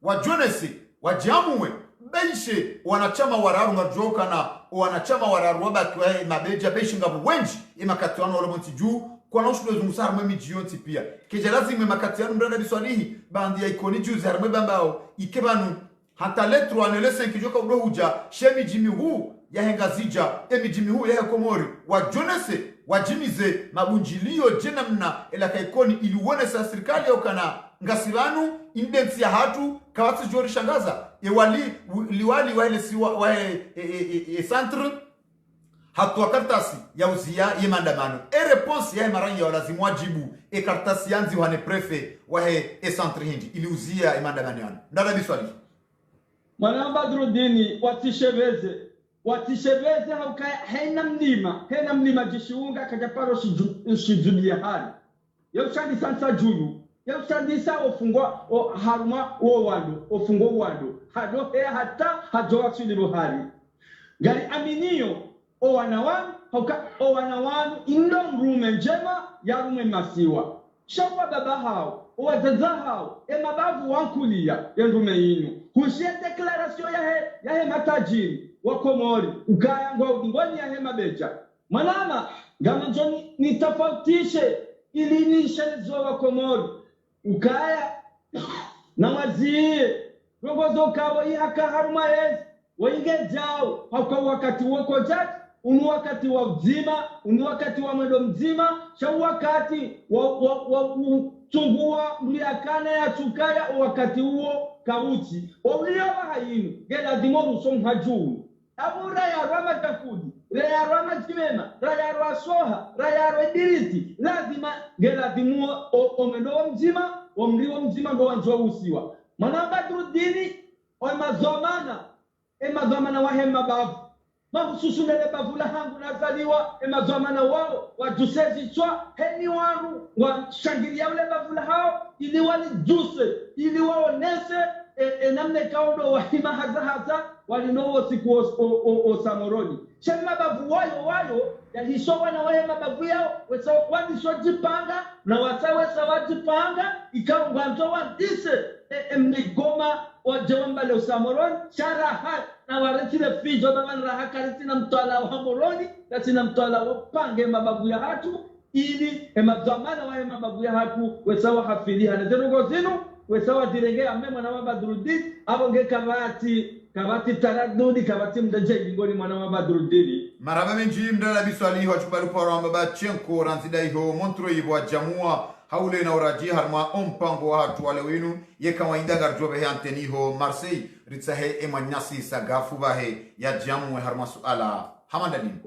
wajonesi wajamuwe beishe wanachama wararu ngajoka na wanachama wararu wabaki wa mabeja beishe ngabu wenji ya makati wanu walamonti juu kwa na ushudo zungusa harumemiji yonti pia keja lazime makati ya mbrada biswalihi bandi ya ikoni juzi harumebambao ikebanu hata letru anelese nkijoka udohuja shemi jimi huu ya hengazija emijimi huu ya komori wajonese wajimize mabunjilio jena mna ela kaikoni iliuone sa serikali ya ukana ngasilanu indensi ya hatu kawatu jori shangaza liwali wa ile siwa wa centre hatu kartasi ya uzia ye mandamano response ya marangi ya lazimu wajibu kartasi yanzi wa ne prefe wa centre hindi ili uzia mandamano yana ndada biswali manamba drudini watishebeze haukaya hena mlima jishiunga kajaparo shijulia hali yaushandi sansa juyu yaushandi sa ofungwa haruma wando ofungwa wando hado hata hajoa sulibo hali gari aminio wanawanu indo rume njema ya rume masiwa shawa baba hao wazaza hao mabavu wankulia yendume inu hushia deklarasyon ya matajiri wa komori ukaya ngoni ya mabeja manama gama njoni nitafautishe ili nishalizo wa komori ukaya na wazie rongozo kawa haka haruma wainge jao hauka wakati wako jati unu wakati wa mzima unu wakati wa mwendo mzima sha wakati wa tungua mliakane ya chukaya wakati huo kauti wauliwa hainu gela dimoru song hajuu abu raya rama tafudi raya rama jimema raya rwa soha raya rwa diriti lazima gela dimuo omendo wa mzima omliwa mzima ndo wanjua usiwa manamba drudini emazomana wa hema bavu mahususu nele bavula hangu nazaliwa emazomana wao wajusezi chwa heni waru washangilia ule bavula hao ili walijuse ili waonese namne kaundo wahima haza walinowo siku osamoroni shema bavu wayo yalishowa na wahe mabavu yao wesa wadishojipanga na wasawesa wajipanga ikaungwanzo wadise mnigoma wajewambale osamoroni sharaha na waretile fijo baban raha karitina mtwala wa moroni katina mtwala wa pange mababu ya hatu ili emadzamana wa mababu ya hatu wesawa hafiliha nezerugo zinu wesawa direnge amema na mabadrudin abonge kabati taradudi kabati mdaje ngoni mwana wa badrudini maraba menji mdala biswali ho chubalu paro ambaba chenko ranzida iho montro ibo jamua haule na uraji harma ompango hatu wale wenu ye kawaida garjobe he anteni ho Marseille ritsahe emanyasi sagafu bahe ya jamu harma suala hamadadin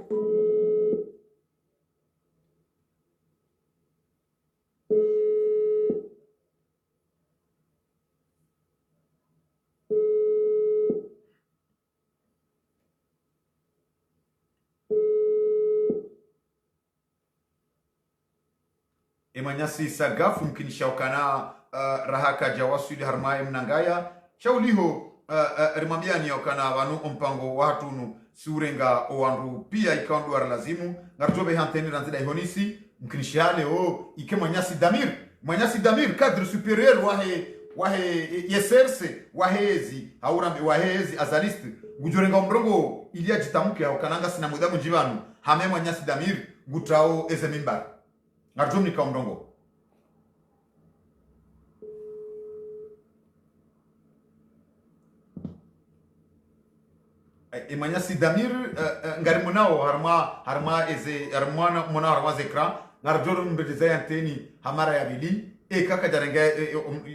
emanyasi sagafu mkinishaukana rahaka jawasuli harma emnangaya shauliho rimwambia ni okana wanu mpango watu nu surenga owandu pia ikaondu lazimu ngarjobe hanteni ranzida ihonisi mkinishale ike Mwanyasi Damir cadre supérieur wahe yeserse wahezi aurambe wahezi azaliste gujorenga mrongo ilia jitamuke okananga sina mudamu njibanu hame Mwanyasi Damir gutao ezemimbar ngarjomni ka mrongo Mwanyasi Damir ngarimunao harma mona harma zekran ngarjoro mbedeza yanteni hamara ya bili kaka jarenga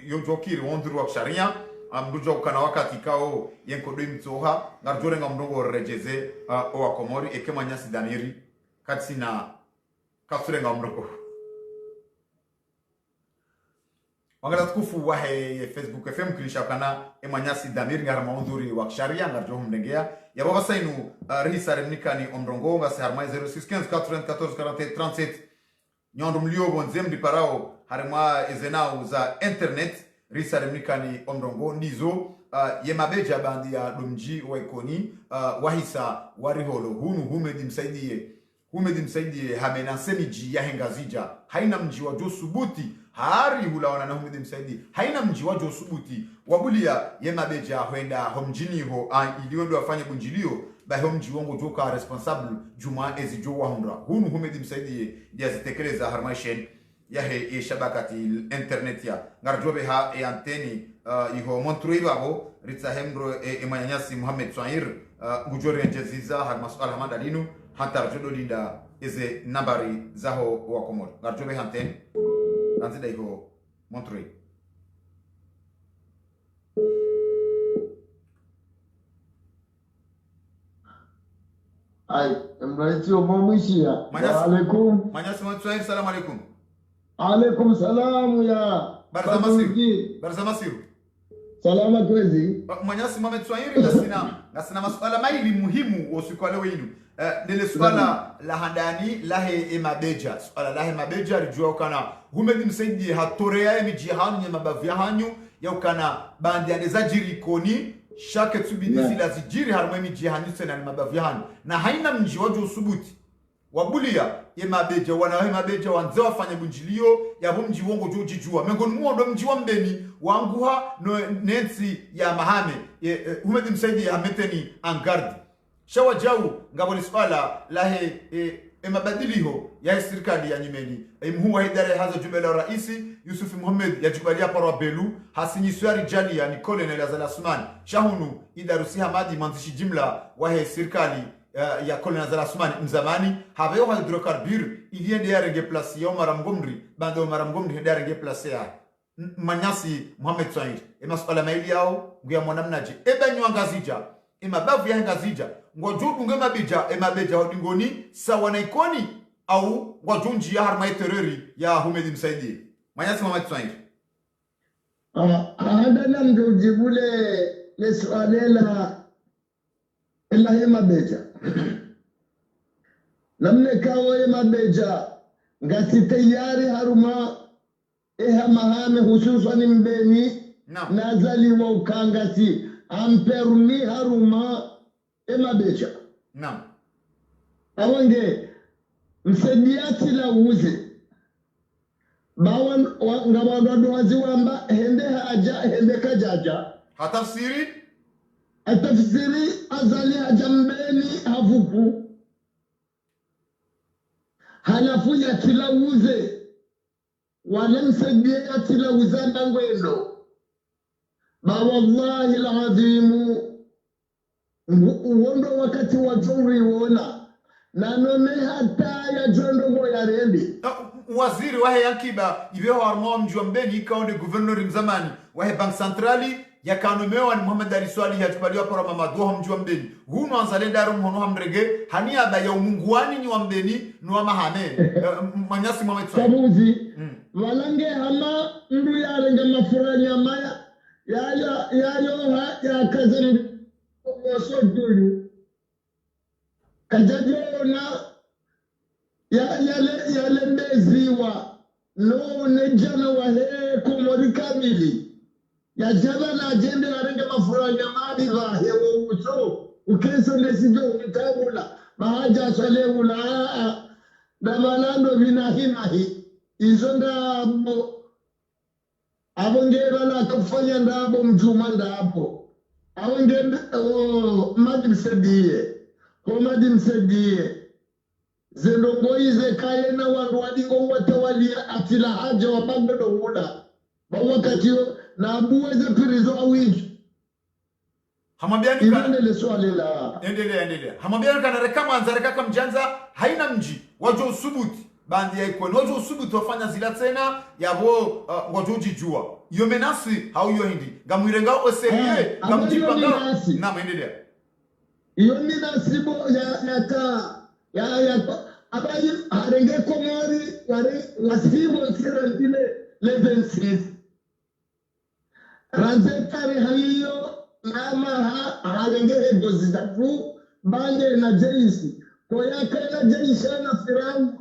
yojokiri onduru wa sharia amdujo kana wakati kao yenkodoi mtsoha ngarjore ngamndongo rejeze o akomori Mwanyasi Damiri katsina kasure ngamndongo wangala tukufu wahe Facebook FM kilisha kana Mwanyasi Damiri ngarma onduri wa sharia ngarjo mndengea ya baba sainu rihisa remnikani omndongo ngasi harma 0615 94 40 37 nyondo mlio bonzem di parao harima ezenao za internet risa remnikani omdongo ndizo yemabeja bandi ya domji waikoni wahisa wariholo humedi msaidie hamena semiji ya hengazija haina mji wa jo subuti hari hulawana na humedi msaidie haina mji wa jo subuti wabulia yemabeja huenda homjini ho iliondo afanye bunjilio baho mji wangu joka responsable juma ezi jo wahundra humedi msaidie ya zitekeleza harmashen yahe shabakati internet ya ngarjobe ha anteni iho montrui babo ritsa hembro Mwanyasi Muhammad Swair gujore njeziza har mas'al hamadalinu hatta jodo linda eze nambari zaho wa komor ngarjobe anteni nanzida iho montrui Ay, mraiti omomishia. Alaikum. Mwanyasi Muhammad Swair, salam alaikum. Alaikum salamu ya Barzamasiru. Salama kwezi. Mwanyasi Muhammad Swair nasina masuala maili muhimu usiku leo yinu. Nile swala la handani lahe emabeja. Swala lahe emabeja rijua ukana humedi msaidi hatorea emijihanu nye mabavya hanyu ya ukana bandi anezajiri ikoni shake tsubinizi la zijiri harumwe emijihanu sena ni mabavya hanyu na haina mji waju usubuti wabulia yemabeja wanawe mabeja wanze wafanya bunjilio ya mji wongo jojijua mengoni muondo mji wa mbeni wanguha no nensi ya mahame humedi msaidi hameteni angardi shawa jau ngaboni swala lahe mabadiliho ya serikali ya nyimeni mhuwa hidare haza jumela raisi Yusuf Mohamed ya jubalia parwa belu hasini swari jali ya Nicole na Lazala Asman shahunu idarusi hamadi manzishi jimla wahe serikali ya Colonel Nazar Asman mzamani habeyo hydrocarbure iliende ya renge place ya Omar Mgomri bando Omar Mgomri ya renge place ya Mwanyasi Muhammad Swair masuala maili yao nguya mwanamnaji nyuangazija mabavu ya ngazija ngojudu ngemabija mabeja hodingoni sawa na ikoni au ngojunji ya harma terrori ya Humedi msaidie Mwanyasi Muhammad Swair Hadana ngojibule le swala la mabeja namne kawo mabeja ngati tayari haruma mahame hususan mbeni nazali wa ukangati ampermi haruma mabeja awange msediati la uze bawan ngabado waziwamba hende haja hende kajaja hatafsiri atafsiri azali hajambeni havuku halafu ya tilauze wala msaidia ya tilauza ngwendo ba wallahi alazim uondo wakati wa jori wona na none hata ya jondo go ya rendi waziri wahe yankiba ibeho harmo mjwa mbeni kaonde gouverneur mzamani wahe bank centrali ya kanumewa ni Muhammad Ali Swali ya tupaliwa para mamaduwa mjua mbeni hunu anzalenda aru mhono hamrege hania ba ya umunguani ni wambeni nuwa mahame Mwanyasi Muhammad Swali sabuzi walange hama ndu ya renge mafuranya maya ya kazari waso duli kajajona yale meziwa no nejana wahe kumori kamili ya jaba na ajende warenge mafura nyamani va hewo uso ukeso nesijo utabula mahaja swalewula na malando vinahimahi izo ndabo abongera na kufanya ndabo mjuma ndabo abongera madi msedie zendo ngoize kaye na wandu wadingo watawalia atila haja wa bagdo muda ba wakati na abuweze pirizo awiji hamwambiani kana ile swali la endelea hamwambiani kana reka mwanza reka kama mjanza haina mji wajo usubuti bandi ya iko wajo usubuti wafanya zila tena yabo wajo jijua iyo menasi hauyo hindi gamwirenga oserie gamjipanga na endelea iyo menasi bo ya abayi arenge komori wasibo sirantile levensis ranzetari hayo nama arenge hegozitafu bande na jeisi koyaka na jeisi na firawu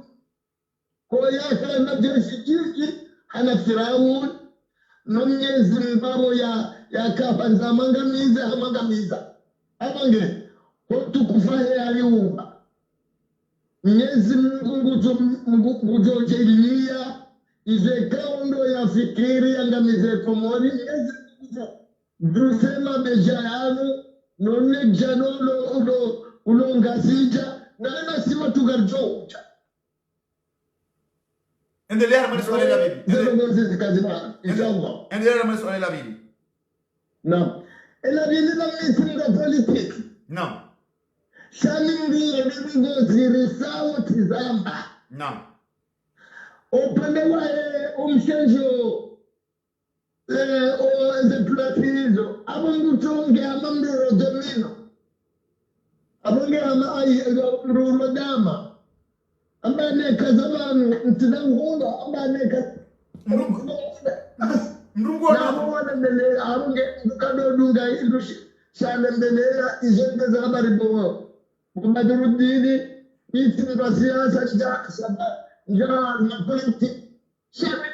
koyaka na jeisi jiji hana firawu no Mwenyezi Mbabo ya kapanza mangamiza hamangamiza abange hotukufahe aliumba Mwenyezi Mungu ngujojelia ize kaundo ya fikiri angamize komori Mwenyezi Mungu drusema bejayano none janolo ulongasija na sima tugarjoja endelea na maswali la bibi endelea na maswali la bibi naam ela bibi na misinga politiki naam shamingi ndigo zirisawo tizamba naam upande wa umshenjo platizo abungutonge amambiro domino abunge rurodama ambane kazabanu ntidangolo ambane mrungu wana mbele abunge kadodunga ilushi shana mbele izenge za habari bo kumadurudini itinga siasa ja na politi shana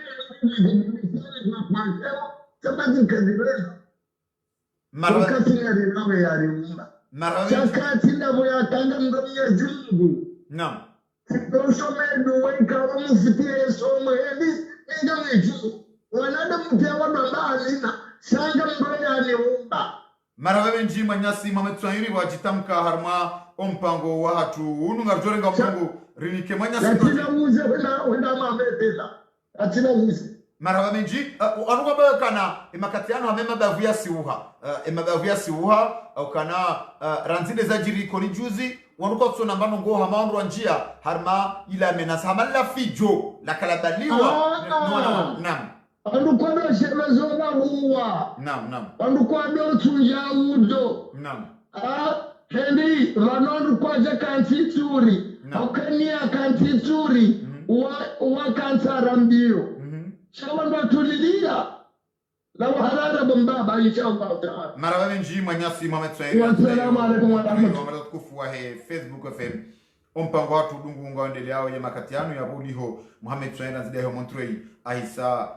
wakati yalinawe yaliumba chakati ndabo yatanga Mwenyezi Mungu naam sitosomedu weka wamufitie somo hili ndio wanadamu pia wanabana shanga mbona yaliumba mara wewe njima nyasi mametsairi wajitamka harma ompango wa hatu unu ngarjorenga Mungu rinike manyasi atina uze wenda mametela atina uze marhaba menji anuga ba kana imakatiano hamema bavia siuha au kana ranzide za jiri koni juzi wanuka tsona mbano ngo hamaonro njia harma ila menas hamalla fijo la kalabaliwa naam andukwado shemezona huwa naam andukwado tunja udo naam hendi vanondu kwaje kantituri okania kantituri wa kansara mbio shawan batulilia law harara bamba insha Allah ta'ala maraba menji manyasi Mohamed Said assalamu alaykum wa rahmatullahi wa Facebook FM ompango watu dungu ngaendelea yao ya makatiano ya buliho Mohamed Said anzideho Montreuil aisa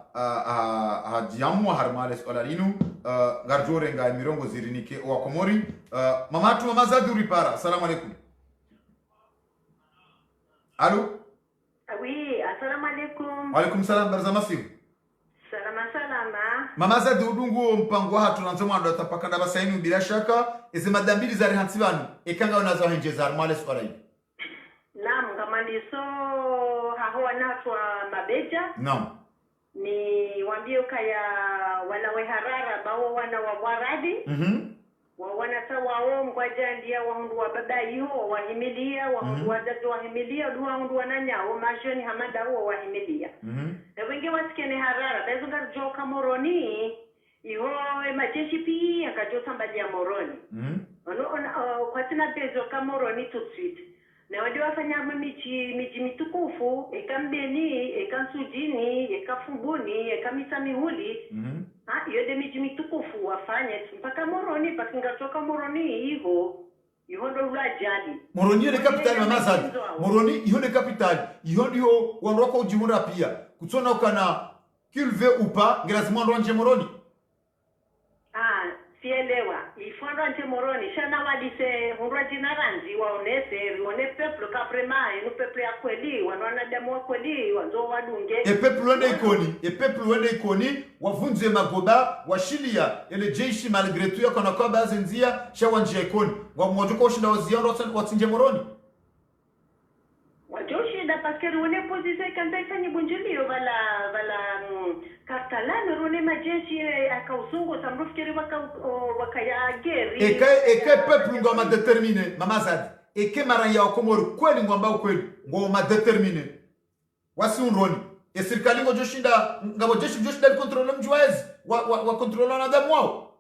hajiamu harmales olarinu garjore nga mirongo zirinike wa komori mamatu mamazadu ripara assalamu alaykum allo oui assalamu alaykum wa alaykum salam barzamasi salama mama za dudungu mpango hatu nanzoma ndo tapakanda basaini bila shaka eze madambili za rihansibanu ekanga unazo henjeza armales orai naam kama ndiso haho anatwa mabeja naam ni wambie ukaya wana weharara bao wana wa waradi wana tawao ngwaja ndia wangu wa baba hiyo wahimilia wangu wazazi wahimilia duwa wangu wananya wa mashoni hamada huo wahimilia na wengi wasikene harara bezunga joka moroni iho majeshi pia akajota mbali ya moroni kwa tina bezo ka moroni tutswit na wadi wafanya miji mitukufu ekambeni ekansujini ekafumbuni ekamisamihuli yode miji mitukufu wafanye mpaka moroni pakingatoka moroni iho ndo ulajali moroni ni capital mama zadi moroni iho ni capital iho ndio wanroka ujimura pia kutsona ukana kilve upa ngirazima ndo anje moroni wanje moroni shana wadise hundwa jina ranzi waonese rione peuple kaprema inu peuple ya kweli wanwana damu wa kweli wanzo wadunge peuple wende ikoni wavunze magoba washilia ele jeshi malgré tout yakona kwa baadhi nzia shawanje ikoni wamwajuko shinda waziano watsinje moroni wajoshinda parce rione position kandaika ni bunjilio vala Catalan rone majeshi akausungo samrufikiri wakaya geri eke peuple ngoma determine mama Zadi eke mara ya Komoro kweli ngomba ngoma determine wasi unroni serikali ngojoshinda ngabo jeshi control mjwaezi wa control na damu wao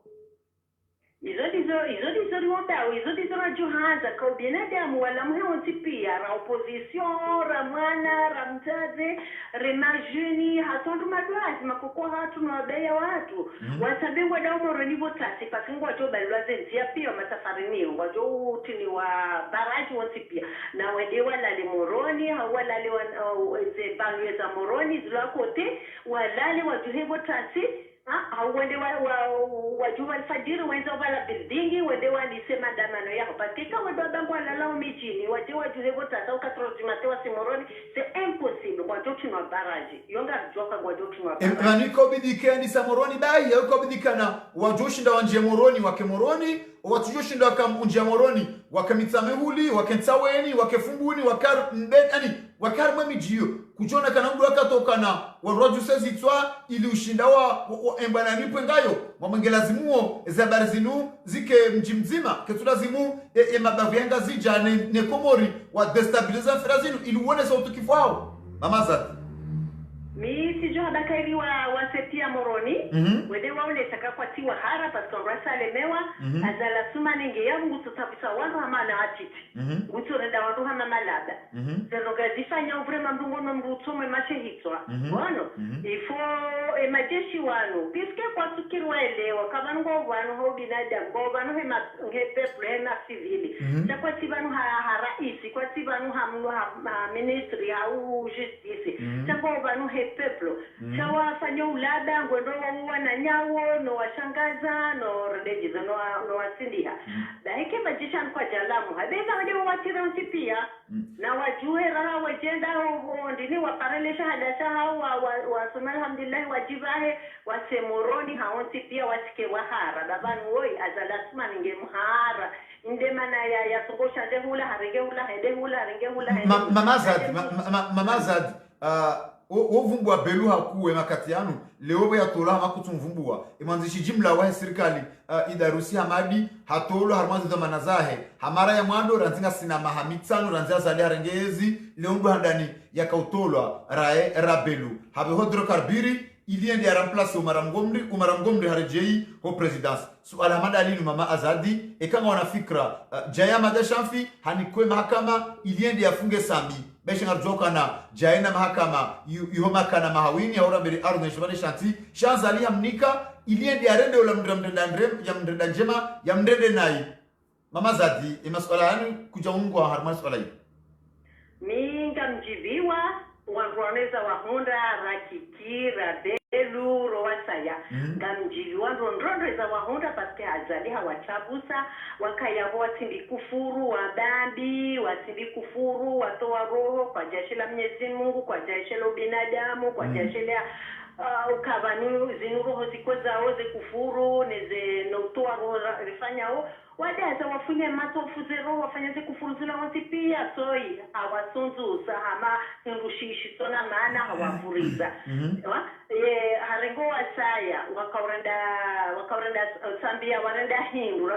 izo riwondao izo rajuhaza kwa binadamu wala muheonti pia ra opposition ra mwana ra mzazi remajuni hatondu madwazi makoko hatu na wabeya watu wasabe wadao moroni votasi pakingo wajo balwaze nzia pia matafarini wajo utini wa baraji wonti pia na wende walale moroni hawalale ze balweza moroni zulakote walale wajuhe votasi wende wajua alfajiri wenza wala buildingi wende walisema damano yao patika wende wabambu walala umijini wajuhe votasa ukatrozimate wa simoroni c'est impossible wajotu na baraji yonga joka wajotu na baraji niko bidike ni samoroni bai yuko bidikana wajoshinda wanje moroni wake moroni watujoshinda wakamuje moroni wakamitsamehuli wakentsaweni wakefumbuni wakar mbeni wakar mamijiyo kuchona kana mdu akatokana warwaju sezitwa ili ushinda wa embana nipo ngayo mwamengelazimuo zabari zinu zike mji mzima ketulazimu mabavu yanga zija ne Komori wa destabiliza frazinu ili uone sauti kifao mama Zadi mi sijo habakairi wa sepia moroni wede waule takakwatiwa hara paska rasa lemewa azala suma nenge ya mungu tutafisa wanu hamana atiti ngutu renda wanu hama malada zeno gazifanya uvrema mdungono mrutume mache hitwa wano ifo majeshi wanu piske kwa tukirwa elewa kama ngo wanu ho binadamu ngo wanu he peple he na civili kwa tibanu haraisi kwa tibanu ha ministry au justice kwa wanu he peuple chawa fanyo ulada ngondo wa na nyawo no washangaza no redejizo no wasindia daike majishan kwa jalamu habeza wade watira pia na wajue raha wajenda ndini waparelesha hadasha hao wa sumal alhamdulillah wajibahe wasemoroni haonti pia wasike wahara babanu woi azalasma ninge mhara ndemana ya songosha dehula harenge hula hende hula harenge hula hende mama Zadi ovumbwa belu hakuwe makati yanu leo ya tola makutumvumbwa imanzishi jimla wa serikali idarusi hamadi hatolo harmanzi za manazahe hamara ya mwando ranzinga sina mahamitsano ranzia zali harengezi leo ndo handani ya kautolwa rae rabelu habe hodro karbiri iliende ya remplace umara mgomri harejei ho presidence suala madalinu mama Azadi ekanga wanafikra jaya madashamfi hanikwe mahakama iliende yafunge sambi beshe ngarjoka na jaina mahakama yuhoma kana mahawini ya urambere arune shibane shanti shanzali hamnika iliende arende ula mndenda njema ya mndende nai mama Zadi maswala yani kuja ungwa harma swala hii minga mjibiwa wanroneza wahunda rakikira belu rowasaya ngamjibiwa ndondrondeza wahunda paske azali hawachabusa wakayabo watindi kufuru wabambi watindi kufuru watoa roho kwa jeshi la Mwenyezi Mungu kwa jeshi la binadamu kwa jeshi la ukavanu zinuroho zikoza oze kufuru neze notoa roho rifanyao wadaza wafunye matofu zero wafanyaze kufuru zila wanti pia soi hawasunzuza hama nurushishi sona maana hawafuriza harengo wasaya wakaurenda sambia warenda hindu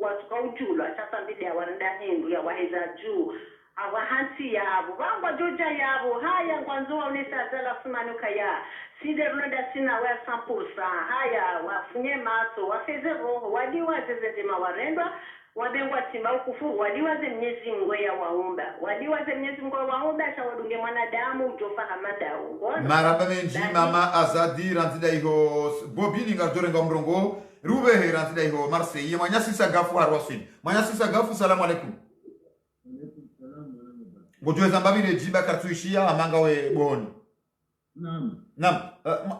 watuka ujulu achasambidia warenda hindu ya waheza juu awahansi yabo bangwa joja yabo haya ngwanzo waonesa zala sumanuka ya sinde runda sina wa 100% haya wafunye maso wafeze roho wadiwaze zema warendwa wabengwa timba ukufuru wadiwaze Mwenyezi Mungu ya waumba wadiwaze Mwenyezi Mungu waumba shawadunge mwanadamu ujofa hamada ngona maraba menji mama Azadi ranzida iho bobini ngardore ngamrongo rube he ranzida iho Marseille mwanyasi sagafu harwasini mwanyasi sagafu salamu alaikum Gojo zambabile jiba kartuishia amanga we bohoni. Naam.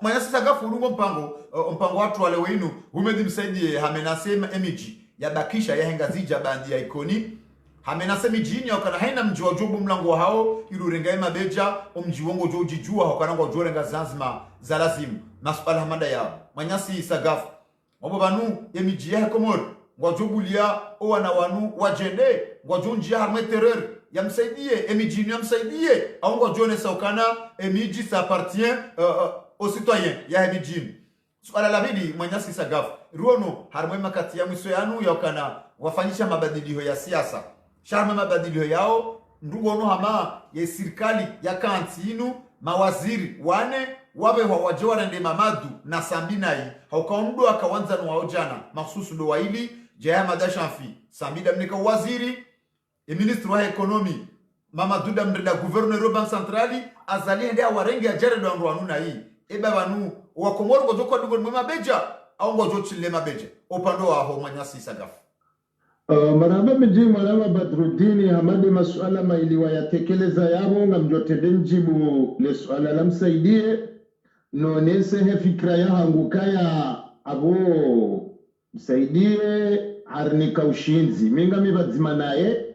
Mwanya sasa gafu ulungo mpango watu wale wenu humedi msaidie hamenasema emiji yabakisha yahengazija bandi ya ikoni hamenase mijini wakana haina mji wa jobu mlango hao ilurenga mabeja omji wongo jo jijua wakana ngo jorenga Zanzibar za lazimu masuala hamada yao manyasi sagafu wabo banu yemiji ya komor ngo jobulia o wana wanu wajende ngo jonjia harme terreur yamsaidie emijini yamsaidie au ngo jone saukana emiji ça appartient aux citoyens ya emijini suala la bidi manyasi sagafu ruono harme makati ya mwiso yanu yakana wafanyisha mabadiliko ya siasa sharma mabadiliko yao ndugono hama ya serikali ya kantinu mawaziri wane wabe wawajewa rende mamadu na sambinai haukaundu akawanza na waojana maksusu ndo waili jaya madashanfi sambida mnika waziri ministru wa ekonomi Mamadou Damreda gouverneur bank centrali azali hende awarenge ya jere ndo anruanu na hii eba banu wakomoro ngojo kwa dugo mwema beja au ngojo chile mabeja opando wa ho manyasi sagafu. Maraba mji maraba Badruddini hamadi masuala mailiwa ya tekeleza yabo nga mjotede mjibu le suala la msaidie no nese he fikra ya hangukaya abo msaidie harnika ushinzi minga mibadzima naye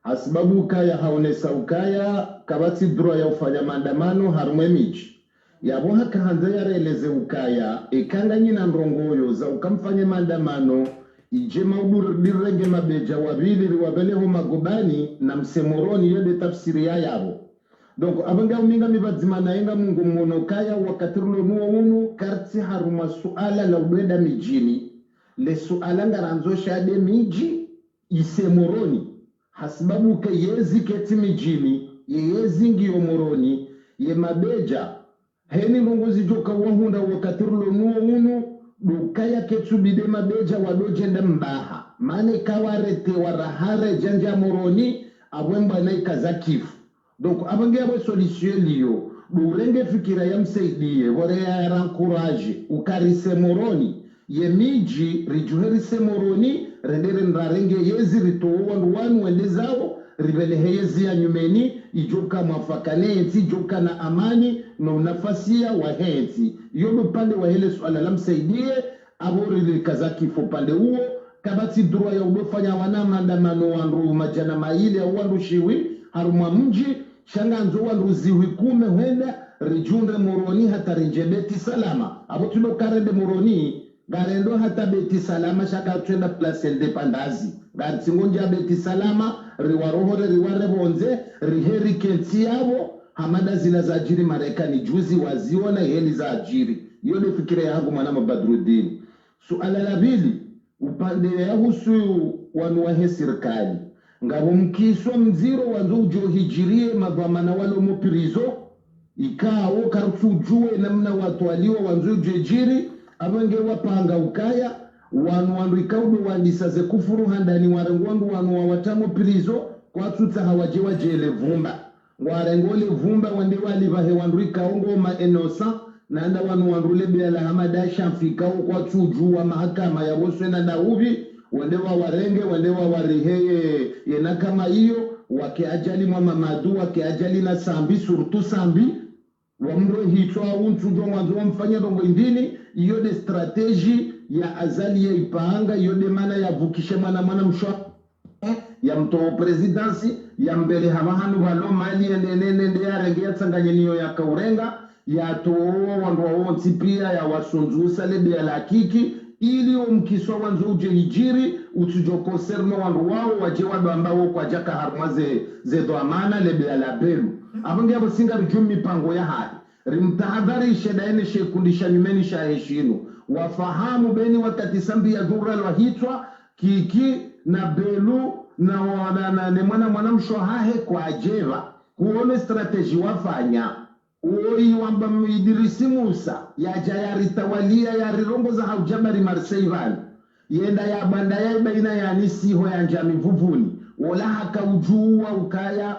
hasibabu kaya haonesa ukaya kabati drua ya ufanya maandamano harumwe miji yabo haka hanza ya releze ukaya ekanga nyina ndrongoyo za ukamfanya maandamano ije mauduru direnge mabeja wabili riwabeleho magobani na msemoroni yode tafsiri ya yabo donc abanga uminga mibadzima naenga mungu mwono kaya wakatirulo nuo unu karti haruma suala la ubeda mijini le suala ngaranzo shade miji isemoroni hasibabu ke yezi keti mijini yezi ngiyo moroni ye mabeja heni ngongozi joka wahunda wakatirulo nuo unu dukaya ketsubide mabeja wadojenda mbaha mane kawarete warahare janja moroni abwemba na ikazakifu donc abange abo solution liyo durenge fikira ya msaidie wore ya rancourage ukarise moroni ye miji rijuherise moroni rendere ndarenge yezi ritowa nduwanu wende zao ribele hezi ya nyumeni ijoka mwafakanezi ijoka na amani na unafasia wa hezi yodo pande wa hele suala la msaidie abori likazakifo pande uo kabati drua ya ubofanya wana maandamano wandu majana maile au wandu shiwi haruma mji shanganzo wandu ziwi kume huenda rijunde moroni hata rinjebeti salama abo tulo karende moroni garendo hata beti salama shaka tuenda place independazi gari singonja beti salama riwarohore riware bonze riheri kenti yabo hamada zila za ajiri Marekani juzi waziona heli za ajiri yole fikira yangu mwanama Badruddin suala la pili upande ya husu wanuwahe serikali ngabo mkiswa mziro wanzo ujo hijirie madhamana walo mopirizo ikao karufujue namna watu waliwa wanzo ujo hijiri abange wapanga ukaya wanu ikaudu wandisaze kufuru handani warengwandu wanu wawatamo pirizo kwa tuta hawajewa jele vumba warengole vumba wande walivahe wandu ikaongo maenosa nanda wanu wanrule bila hamada shamfika kwa tuju wa mahakama ya woswe na daubi wande wa warenge wande wa wariheye yena kama hiyo wakiajali mwa mamadu wakiajali na sambi surtu sambi wamro hitwa untujo mwanzo mfanya dongo indini iyo de strategy ya azali ya ipanga iyo de mana ya vukishe mwana mshwa ya mto presidency ya mbele hamahanu walo mali nende ya renge ya tsanganye niyo ya kaurenga ya toa wandu wawonsi pia ya wasunzusa lebe ya lakiki ili umkiswa wanzo uje hijiri utujo konserno wandu wao waje wadu ambao kwa jaka harumaze zedo amana lebe ya labelu abange abo singa rujumi pango ya hali rimtahadhari shedaene shekundisha nyumeni shaheshinu wafahamu beni watatisambi ya dhura lwa hitwa kiki na belu na mwana mshohahe kwa ajeva huone strateji wafanya uoi wamba Idrisi Musa ya jayari tawalia ya rirongo za haujabari Marseivan yenda ya banda ya baina ya nisiho ya njami vuvuni wala haka ujua ukaya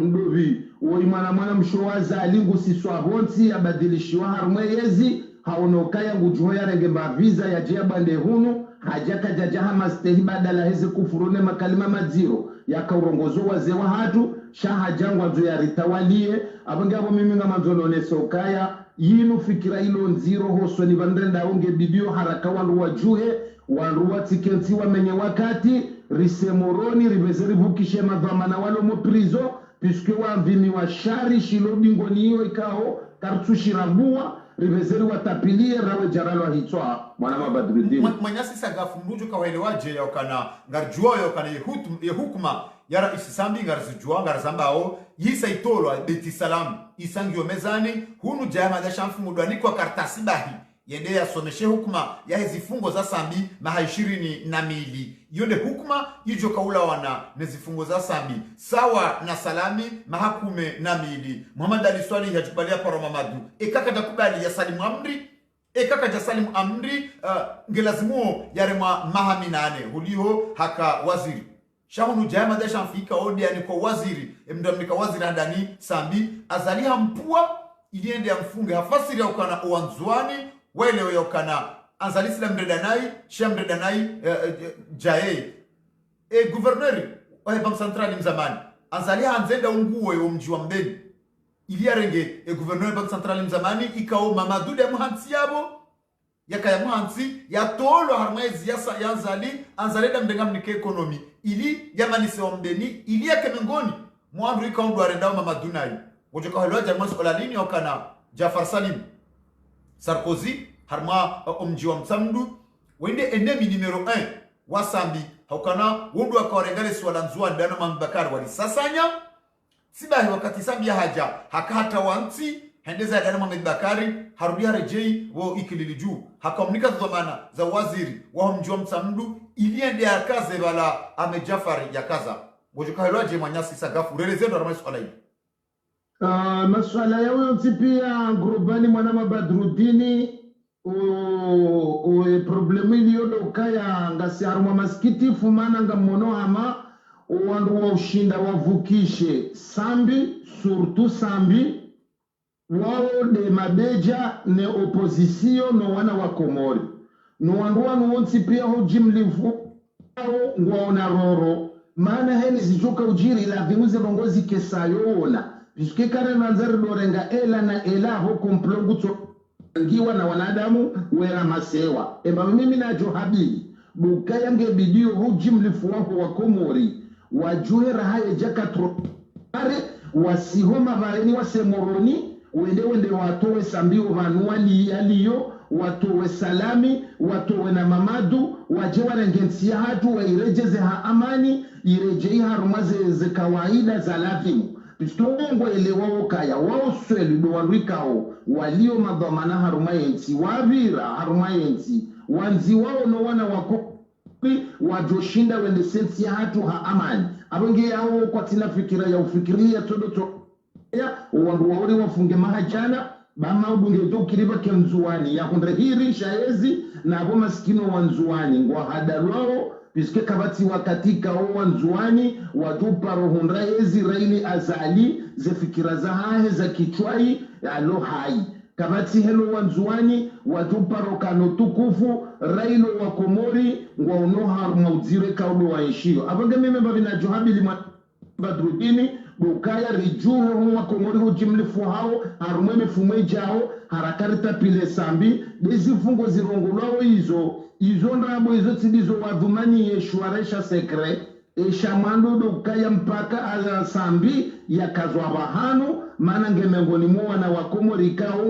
mdovi uoi mwana mshowaza alingu siswabonsi ya badilishiwa harumweyezi haonokaya ngujuho ya renge mbaviza ya jia bande hunu hajaka jajaha mastehi badala hezi kufurune makalima madziro ya kaurongozo wazewa hatu shaha jangwa zo ya ritawalie abange abo mimi nga manzono nesokaya yinu fikira ilo nziro hoso ni vandenda unge bidio haraka wandu wajuhe wanruwa tikenti wamenye wakati risemoroni rivezeri vukishe madhamana walo mo prizo puisque wamvimi wa shari shilobingoni hiyo ikao kartushirambua rivezeri watapilie rawe jaralo hitwa mwana mabadridini manyasi sagafu mrujo kawaelewaje ya ukana ngarjua ya ukana yehukuma yara isisambi ngarzijua ngarzambao yisa itolwa beti salam isangio mezani hunu jama da shamfu mudwani kwa kartasi bahi yende ya someshe hukuma ya hezifungo za sambi maha 22 yonde hukuma yijo kaula wana nezifungo za sambi sawa na salami maha 12 Muhammad Ali Swali yajubalia paro mamadu ekaka dakubali ya salimu amri ekaka ja salimu amri ngelazimu yarema maha 8 huliho haka waziri shahunu jama da shamfika odi yani kwa waziri mdomnika waziri handani sambi azaliha mpua iliende ya mfunge hafasiri ya ukana uanzuani wele yokana anzalisi la mredanai sha mredanai jae gouverneur wa bank centrale mzamani anzali hanzenda unguwe umji wa mbeni ilia renge gouverneur bank centrale mzamani ikao Mamadou de Muhansi yabo yakaya Muhansi ya tolo harmaizi ya anzaleda mdenga mnike ekonomi ili yamanise wa mbeni ili ya kemengoni mwandu ikao ndo arendao Mamadou nai wajoka halwa jamasi olalini yokana Jafar Salim Sarkozy harma omji wa msamdu wende enemi numero 1 wasambi haukana wundu akawarengale swala nzua ndano mambakari wali sasanya sibahi wakati sambi ya haja hakata wanti hendeza ya ndano mambakari harudia rejei wo ikilili juu hakaumnika dhamana za waziri wa mji wa msamdu iliende ya kaze wala ame Jafari ya kaza wajuka helwaje manyasi sagafu relezendo ramai swala hii masuala ya uyonti pia grubani mwana mabadrudini problemu iliyodo kaya ngasi harumwa maskiti fumana nga mmono hama wandu wa ushinda wavukishe sambi surtout sambi wao de mabeja ne opozisio no wana wa Komori no wandu wanu wonti pia hujimlivu ngwaona roro maana heni zijuka ujiri la vimuze rongozi kesayona puisque kare nanzari dorenga ela na ela ho komplonguto ngiwa na wanadamu wera masewa eba mimi na Johabili bukaya ngebidio hujimlifu wako wa Komori wajue rahaye jakatro pare wasihoma vareni wasemoroni wende watowe sambio vanuali yaliyo watowe salami watowe na Mamadu waje warengensia hatu wairejeze ha amani irejei harumaze ze kawaida za lazimu Pistongo elewao kaya wao sweli do wanrikao walio madhamana harumayensi wavira harumayensi wanzi wao no wana wako wajoshinda wende sensi hatu ha amani abonge yao kwa tina fikira ya ufikiria todo ya wandu waori wafunge mahajana bama ubunge do kiriba kemzuani ya kundrehiri shaezi na abo maskino wanzuani ngwa hadarwao piske kabati wakatika o wanzuani watupa rohundra ezi raili azali ze fikira za hahe za kichwai alo hai kabati helo wanzuani watupa rokano tukufu railo wa Komori ngwa unoha mauzire kaudo wa ishio abanga mime babina Johabili Badrudini bukaya rijuho wa Komori hujimlifu hao harumeme fumwe jao harakarita pile sambi bezi fungo zirongolao izo ndabo izo tidizo wadhumani yeshuaresha sekre eshamando dokaya mpaka ala sambi ya kazwa bahanu maana ngemengoni mwa na Wakomori kao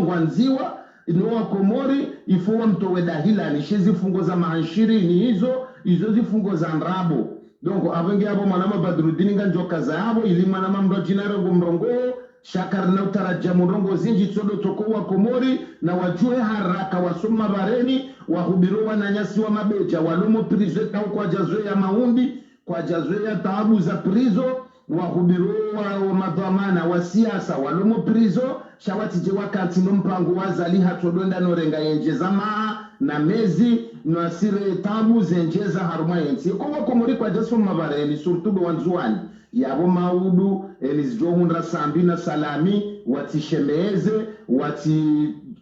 ngwanziwa ino Wakomori ifuwa mtowe dahila ni shizi fungo za mahanshiri ni izo zifungo za ndrabo donc avange abo manama Badrudini nganjoka zaabo ili manama mrojinaro gumrongo shakar na utaraja murongo zinji tsodo toko wa Komori na wajue haraka wasoma bareni wahubirowa na nyasi wa mabeja walomo prizo tau kwa jazwe ya maumbi kwa jazwe ya taabu za prizo wahubirowa wa madhamana wa siasa walomo prizo shawatije wakati mpango wazali hatodonda norenga yenjeza maa na mezi nasire tabu zenjeza haruma yensi kwa Komori kwa jaso mabareni surtubo wanzuani yabo maudu elizjohundra sambi na salami watishemeze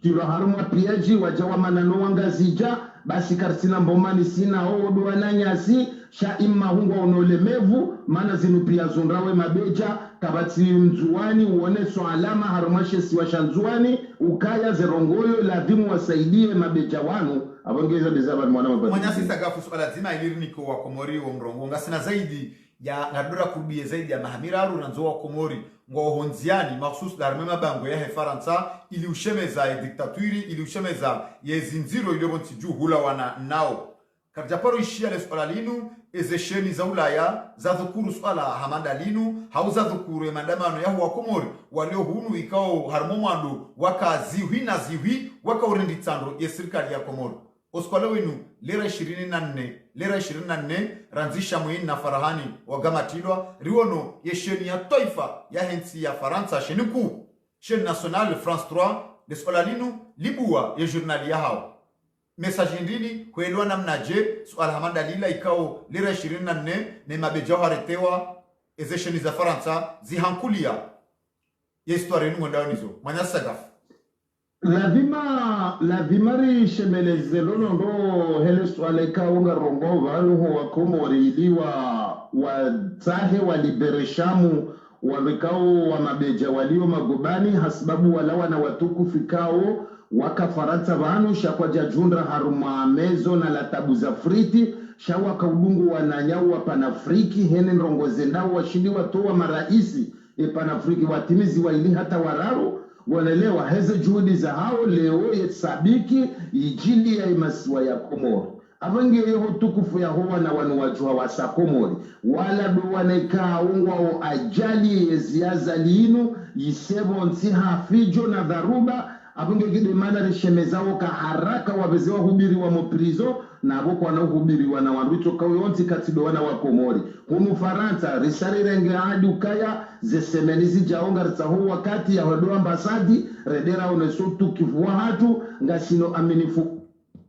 tiro haruma piaji wajawa manano wangazija basi karsina mbomani sina odo wananyasi sha imma hungwa unolemevu maana zinu pia zonrawe mabeja kabati mzuani uone so alama harumashe siwa shanzuani ukaya zerongoyo ladhimu wasaidie mabeja wanu abongeza dezaba mwana mabadi Mwanyasi Sagafu swala zima ilirniko wa Komori wa mrongo ngasina zaidi ya ngadura kurubie zaidi ya mahamiraru na nzo wa Komori ngo honziani maksus darme mabango ya Faransa ili ushemeza ya diktaturi ili ushemeza ya zinziro ile bonti juu hula wana nao karjaparo ishia le swala linu ezesheni za Ulaya za dhukuru swala hamanda linu hauza dhukuru ya mandamano ya wa Komori walio hunu ikao harmomando wakaziwi na ziwi waka urenditsando ya serikali ya Komori Oskwala wenu lera 24 ranzisha muini na farahani wa Gamatilwa riono ye sheni ya taifa ya hensi ya Faransa sheniku sheni national France 3 leskwala linu libua ya jurnali ya hao message ndini kuelewa namna je swala hamanda lila ikao lera 24 ne mabeja haretewa eze sheni za Faransa zihankulia ya histoire yenu mwendawanizo Mwanyasi Sagafu lazima rishemeleze lono ndo hele swala ikaunga rongo valuho wa Komori iliwa watahe walibereshamu walikao wa mabeja walio magobani hasibabu walawa na watuku fikao waka Faransa vanu shakwa jajundra haruma mezo na latabu za friti shawa kaudungu wananyau wa Panafriki hene nrongoze ndao washindi watoa maraisi Panafriki watimizi wa ili hata wararu wanaelewa heze juhudi za hao leo yetsabiki ijili ya imasiwa ya Komori avange yeho tukufu ya huwa na wanu wajua wasa Komori wala do wanaikaa ungwa o ajali yeziaza linu yisebo nsiha fijo na dharuba avange kidemana rishemezao ka haraka wabezewa hubiri wa moprizo na aboko wanahubiri wana warucho kawionti katido wana wa Komori humu Faransa risari renge hadi ukaya zesemenizi jaonga ritahu wakati ya hodo ambasadi redera unesotu kifua hatu ngasino aminifu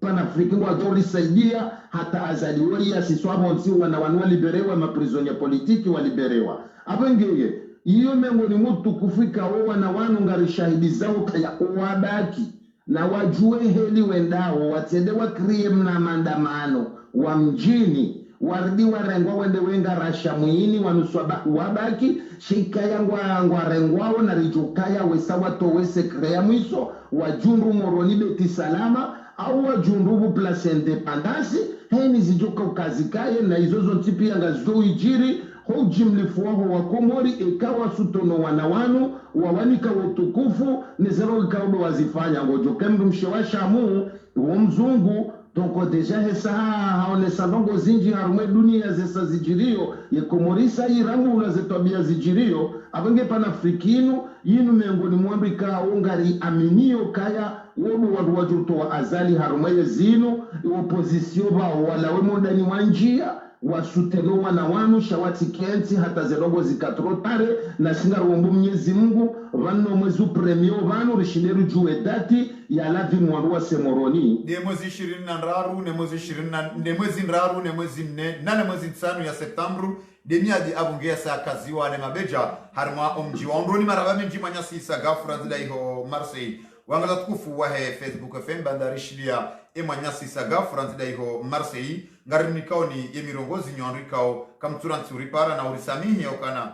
Panafriki ngwa dori saidia hata azali wali ya siswamo nsi wana wanua liberewa maprizonya politiki waliberewa apengeye iyo mengo ni mutu kufika wana wanu ngari shahidi zao kaya uwabaki na wajue heli wendao watende wa kriem na mandamano wa mjini wardi warengwa wende wenga rasha muini wanuswa wabaki shika yangwa rengwao na rijukaya wesa wato wese krea mwiso wajundu moroni beti salama au wajundu place independance heni zijoka ukazikaye na izozo ntipi yanga zo ijiri ho jimlifuwaho wa Komori ikawa sutono wanawanu wawanika utukufu nizero ikaudo wazifanya ngojoke mdu mshewasha mu uo mzungu toko deja hesa haonesa ndongo zinji harume dunia zesa zijirio ye Komorisa irangu unazetwabia zijirio avenge Panafrikinu yinu miongoni mwambika ungari aminio kaya wodu wadu wajuto wa azali harume zinu opozisio bao wala wemodani wanjia wasuteno wana wanu shawati kienti hata zerogo zikatrotare na singa rumbu Mwenyezi Mungu vano mwezi premio vanu rishineru juwe dati ya lavi mwanua semoroni de mwezi 24 ne mwezi 20 ne mwezi nraru ne mwezi 4 na mwezi 5 ya Septembru de miadi abungea sa kaziwa ne mabeja harma omji waondoni marabame nji Mwanyasi Sagafu ranzida iho Marseille wangala tukufu wahe Facebook FM bandarishilia Mwanyasi Sagafu ranzida iho Marseille ngarimikao ni yemirongozi nyandrikao kamturanti uripara na urisamihi okana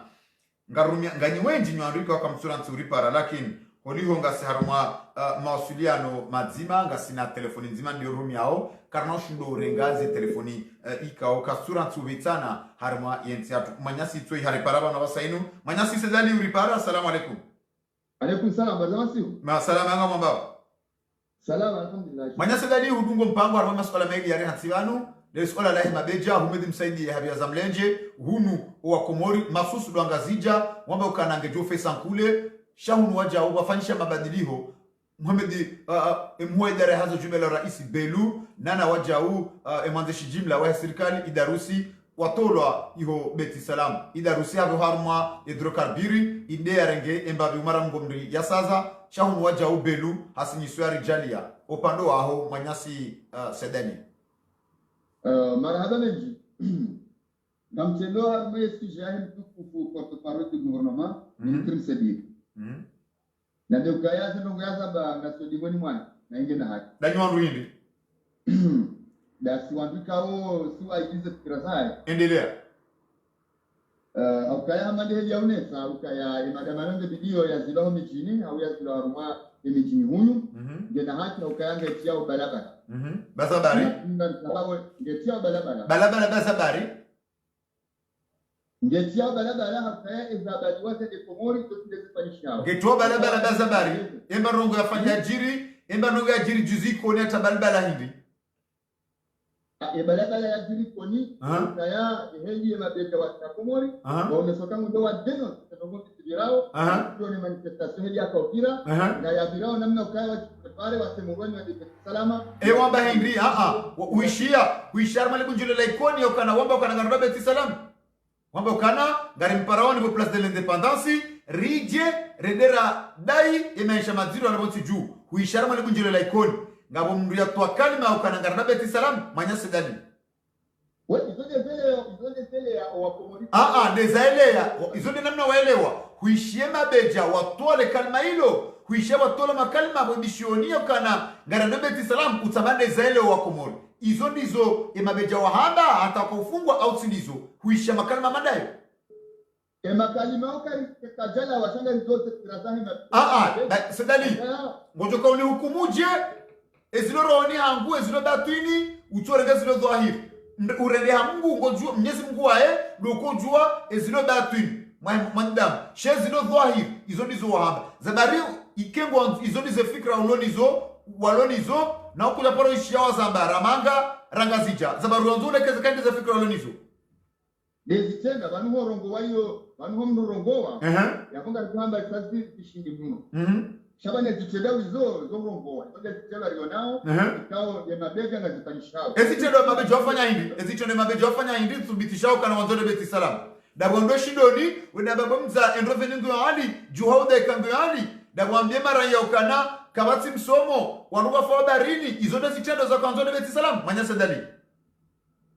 ngarumia nganyiwenji nyandrikao kamturanti uripara lakini holiho ngasi haruma mawasiliano madzima ngasi na telefoni nzima ndio rumi yao karna shindo rengazi telefoni ikao kasuranti ubitana haruma yentiatu Mwanyasi tsoi haripara bana wasainu Mwanyasi sedali uripara assalamu alaikum. Alaikum salam bazawasiu ma salama anga mwambao salama alhamdulillah. Mwanyasi dali udungo mpango haruma masuala mengi ya rehansivanu lesola lahi mabeja humedi msaidi ya habia za mlenje hunu wa Komori masusu duangazija wamba ukanange jofe sankule shahunu waja wafanyisha mabadiliho Muhamedi muedare hazo jumela raisi Belu nana waja mwanzeshi jimla wa serikali idarusi watolwa iho beti salam idarusi hago harma hidrokarbiri inde yarenge embabi umara ngomri ya saza shahunu waja Belu hasinyisuari jalia opando aho Mwanyasi sedani marhaba menji namtendo harma jahi mtukufu porte-parole du gouvernement Mitrim Sebi na nukaya zino ngaza ba ngasodimoni mwana na inge na haki danyo wandu hindi basi wandikao si waigize fikira zake endelea. ukaya amande ya unesa ukaya imadamanange bidio ya zilaho michini au ya zilaho rumwa michini hunyu ngena hati na ukaya ngetia ubalabala basabari sababu ngetia ubalabala basabari ngetia ubalabala hakaya izabadi wote de komori tutinde zifanishao ngetua balabala basabari emba rongo yafanya jiri juziko ni atabalbala hindi balabala ya jiri koni kaya heji ya mabeka wa komori waonesoka mudo wa deno tatomo kitirao ndio ni manifestation heji ya kopira na ya birao namna ukaya wa pale wa semuroni wa salama wamba hindi uishia mali bunjule la ikoni ukana wamba ukana ngaroba beti salam wamba ukana ngari mparaoni kwa place de l'indépendance rije redera dai imeisha maziro alabonsi juu uishia mali bunjule la ikoni ngabo mndu ya toa kalima ukana ngaroba beti salam manyase dali izone zele ya wakomori nezaelea izone namna waelewa huishie mabeja watole kalima hilo huishie watole makalima wabishionia kana ngaroba beti salam utamane zaele wakomori izo ndizo mabeja wahamba hata kwa ufungwa au sindizo huishia makalima madayo makalima ukari kajala washanga zote tirazahi sedali ngojoka uni hukumuje ezilo rohoni hangu ezilo batwini utorenge zilo dhahiri urende hamungu ngojua mnyezi Mungu wae dokojua ezilo batwini mwandam she zilo dhahiri izo ndizo wahamba zabari ikengo izo ndizo fikra walonizo na ukuja paro ishia wa zambara manga rangazija zabaru wanzule keze kandi za fikra walonizo nezitenga vanhu horongo wayo vanhu mnorongowa yakonga kuhamba kazi bishindi muno shabane zitenda wizo zorongowa ndio zitenda rionao ikao ya mabega na zitanishao ezitendo mabeja wafanya hindi tubitishao kana wanzole beti salam dabondo shidoni wenda babo mza endroveningo ali juhauda ikango ali dabwambie mara ya ukana kabati msomo wanuka fa barini izo zitendo za kanzole beti salam manyasa dali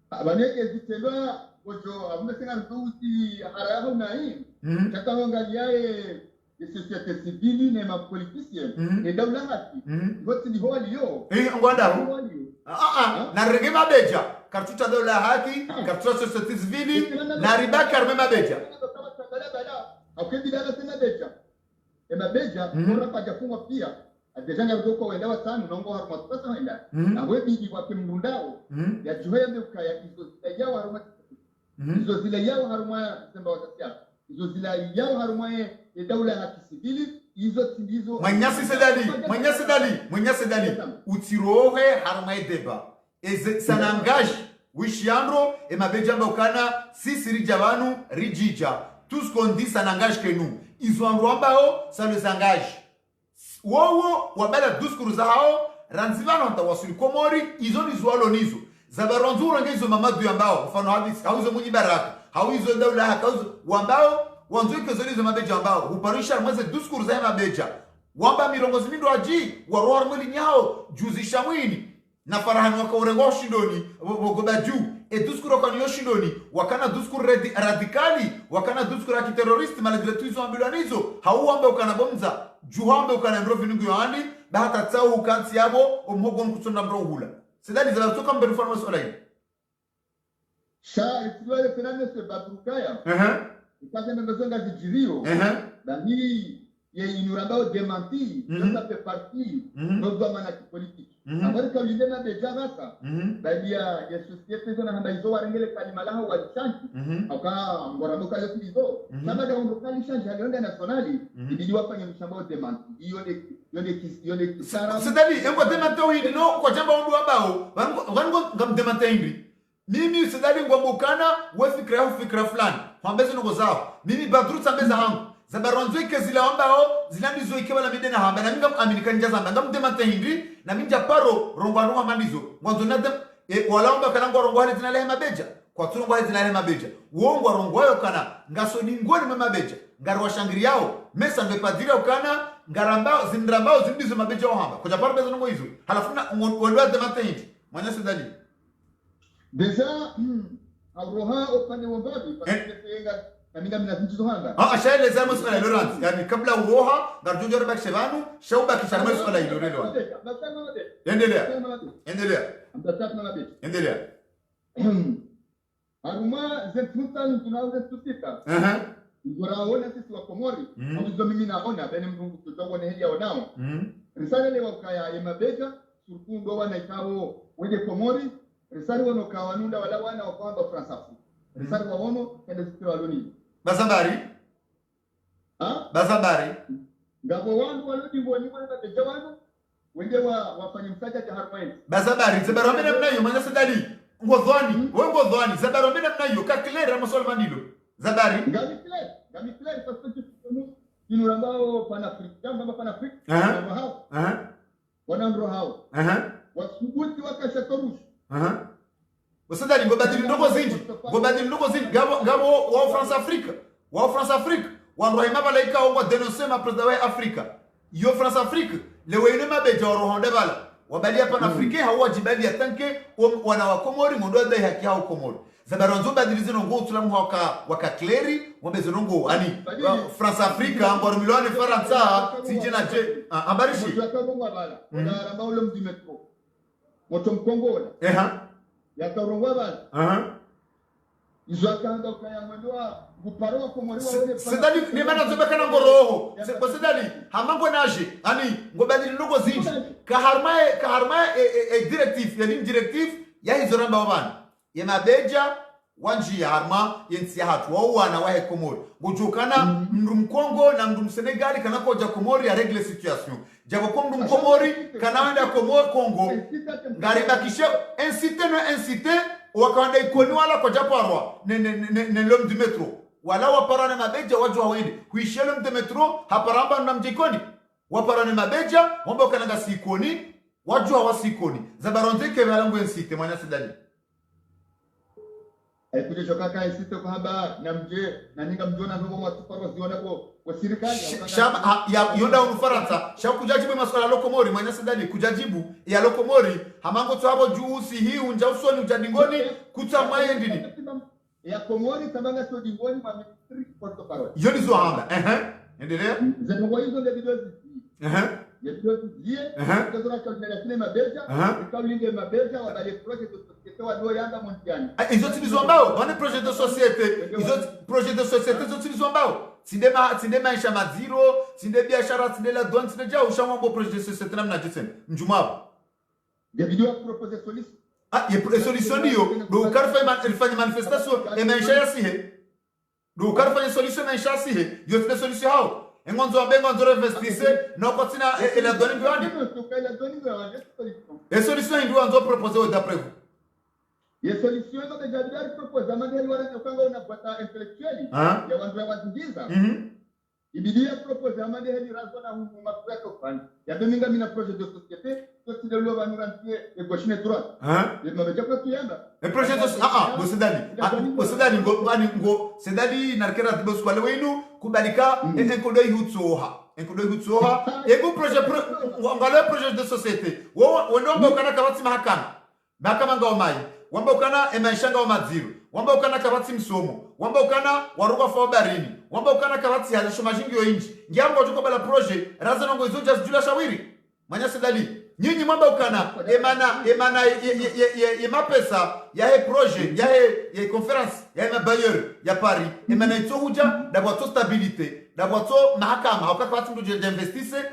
abaneke zitenda ojo abuna tena nduzi haraho nai kaka wangaliae société civile ne ma politicien et dawla hati ngoti ni holi yo ngwanda na rege mabeja kartuta dawla haki kartuta société civile na ribaka arme mabeja akendi dala tena beja mabeja bora paja kuma pia adejanga ndoko wenda watano nongo haruma tupasa wenda na webi wa kimrundao ya juhaya mekaya izo yawa haruma izo zile yao haruma semba watasia izo zile yao haruma ya dawla haki civili izo tindizo mwenyasi dali utirohe haruma ya deba sanangaji wishiandro mabeja mbokana sisi rijabanu rijija tout ce qu'on dit ça n'engage que nous ils ont ambao ça les engage wowo wabala duskuru za hao ranzivano ntawasuli komori izo nizo nizo zabaronzu rangezo mamadu ambao mfano hadisi hauzo munyi baraka hauzo dawla hauzo wambao wanzuike zolizo mabeja ambao uparisha mweze duskuru za mabeja wamba mirongozi mindo aji waroar mwili nyao juzisha mwini na farahani waka urengo shindoni wogoba juu duskuru kwa niyo shindoni wakana duskuru radikali wakana duskuru ya kiteroristi malgré tout izo ambilanizo hauwambe ukana bomza juhambe ukana ndrofi ningu yohandi bahata tsao ukansi yabo omhogo nkusonda mrohula sidani za toka mbele farma solai sha itwale penane se batrukaya ikase ndozonga zijirio dani ye inurambao démenti ça fait partie nos amana politique ambapo kwa lidema de javasa bali ya société zona hamba hizo warengele kalima lao walichanji aka ngoramo kale hizo kama da ndo kali chanji alionda nationali ibidi wafanye mshambao démenti yone sara sidani embo démenti windi no kwa jamba ndo ambao wango ngam démenti hindi mimi sidani ngwambukana wefikra fulani hambeze ngo zao mimi badru tsambeza hangu zabaronzo ikezila ambao zilandizo ikebala midena hamba na minga amerikani jaza ngam démenti hindi na minja paro rongwa mandizo mwanzo na walaomba kana ngorongwa hali zinale mabeja kwa tulongwa hali zinale mabeja uongo rongwa yo kana ngaso ni ngoni mabeja ngarwa shangiri yao mesa ndo padira ukana ngarambao zindrambao zindizo mabeja hamba kwa paro bezo ngo hizo halafu na wondwa démenti hindi mwanya sidali deja auroha opande wambabi patenga kaminga mnazinjizo hanga ashaele za masuala Laurent yani kabla uroha ngarjojo rebak shevanu shauba kisharma masuala hilo endelea Amtatatu na mabeja. Endelea. Haruma zentutan tunaweza tusika. Ngораona sisi wa Komori, hizo mimi naona bene mrungu tudogo na heli yaonao. Risale le wakaya emabeja surkundo wana ikao wende Komori, risale wono kawanunda wala wana wakamba France Afrique. Risale waono kende sikiwa loni. Bazambari? Bazambari? Ngabo wangu walodi mboni wana beja wangu wende wafanye msaja cha Haruma. Bazambari, zebaromene mnayo manya sedali. Ngodhwani, wewe ngodhwani, zebaromene mnayo kakilera maswali manilo. Zabari? Gami clear kwa sababu inu ambao Pan-Afrika, kama Pan-Afrika, wanandro hao. Wasubuti wakashatorush. Wasadali ngobadili ndogo zinji. Gabo wa France Africa. Wa France Africa. Wanrohima balaika wa denoncer ma president wa Afrika. Yo France Africa, le wene mabeja rohonde bala. Wabalia Pan-Africain hawa jibali atanke wana wa Komori ngondo dai haki hao Komori. Zabaronzo badilize nongo tulamu waka cleari wabeze nongo ani France Africa ngoro milone Faransa sije na je ambarishi yakabongwa bala ona ambao lo mdimetro moto mkongola yakarongwa bala izakanga kaya mwendwa guparwa ko muri wale sedali ni mana zobekana ngoroho sedali hamango naje ani ngobadili nongo zinji kaharma directive yani directive ya hizoramba wabana yemabeja wanji ya harma yensi hatu wawana wahe Komori gujukana mndu Kongo na mndu Senegali kana koja Komori ya regle situation jabo kwa mndu Komori kana wenda Kongo ngaribakishe incite wakawanda ikoni wala koja parwa ne l'homme du métro wala waparane mabeja waju wawende kuishe l'homme du métro haparamba na mjikoni waparane mabeja wamba kananga sikoni waju hawasikoni zabaronze ke balango incite mwana sedali kuja shokaka isite kwa haba na mje na ninga mjona ndogo mwatuparo ziona kwa serikali shaba ya yonda unufaransa shaba kujajibu maswala lokomori mwana sedali kujajibu ya lokomori hamango twabo juu si hii unja usoni ujadingoni kuta mwaye ndini ya Komori tabanga so dingoni ma ministry porto parole yoni zo hamba endelea zeno hizo ndio video yetu zie kuzora kwa kile mabeja ikawinde mabeja wadale project wa do yanga mondiani izo tilizo ambao wana projet de société izo projet de société izo tilizo ambao sinde maisha maziro sinde biashara sinde la douane sinde ja ushambo projet de société namna jisen njumabo ya video propose solution ye solution dio do karfa manifestation e maisha yasihe do karfa solution maisha yasihe yo tile solution hao engonzo bengo ndoro investisse no kotina et la douane et solution ndio nzo proposer d'après vous. Ye solution ndo jadili propose amani wale wakanga unapata intellectually ya watu wazingiza. Ibidia propose amani heli razona huko mafuta fund. Ya dominga mina projet de société to tidelo ba nurantie e goshine droit. Ye mabeja kwa tuyanda. E projet de bosedali ngo sedali narkera tibosu wale wenu kubalika enkodo ihutsoha ego projet ngalo projet de société wo ndo kana kabati mahakama ngao wamba ukana emaishanga wa madziru wamba ukana kabati msomo wamba ukana waruga fa barini wamba ukana kabati halisho majingi yo inji ngiambo tuko bala projet razana ngo izo just jula shawiri manya sedali nyinyi mwamba ukana emana ye mapesa ya he projet ya he conference ya he bailleur ya Paris emana ito huja d'abord stabilité d'abord mahakama ukakabati ndo d'investisse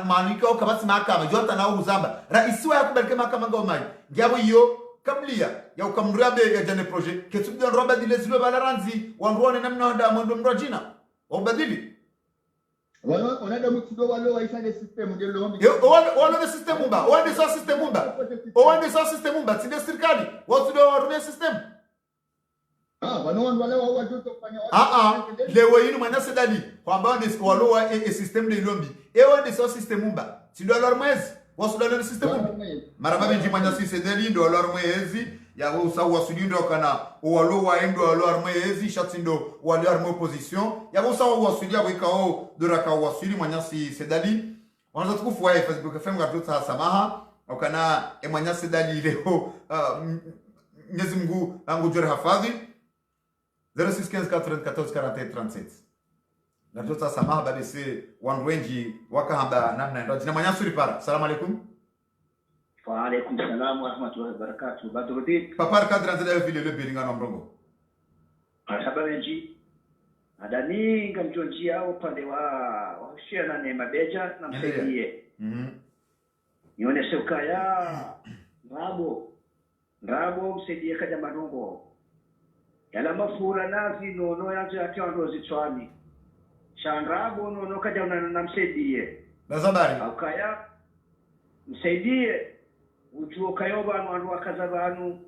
manika ukabati mahakama jota na uzamba raisiwa yakubalike mahakama ngao mai ngiabo hiyo kablia ya ukamrabe ya jane projet ketubia roba dilezilo balaranzi wanruone namna hada mwendo mrajina wabadili Onada mutido walo waisha de system de lombi. Walo de system mumba, wande so system mumba, tinde serikali, watu do warume system. Wano wale wajoto kufanya lewe yinu mwana sedali, kwamba ni walo wa system de lombi. Wande so system mumba, tindo alarmezi, wasu do le system mumba. Maraba nji mwana si sedali ndo alarmezi. Ya usa wasulindo kana walo waendo walo armezi shatindo walo armo opposition ya usa wasulia wikao doraka wasuli mwanyasi sedali wanaza tukufu wa Facebook FM gatota samaha okana mwanyasi sedali leo Mwenyezi Mungu angujore hafadhi 0615944137 gatota samaha badese wanwenji wakahamba namna ndo jina mwanyasi ripara. Asalamu alaykum. Wa alaikum salam wa rahmatullahi wa barakatuh. Badruddin. Papa Arkad ranzela vile le bilinga na mrongo. Sababenji. Adani ngamjonjia upande wa shia na Neema Beja na msaidie. Nione sokaya Rabo msaidie kaja manongo. Yala mafura nazi nono yanzu ya kiwando zitwani. Shanrabo nono kaja unamsaidie. Nazabari. Ukaya msaidie. Ujuo kayoba wanu wakaza banu.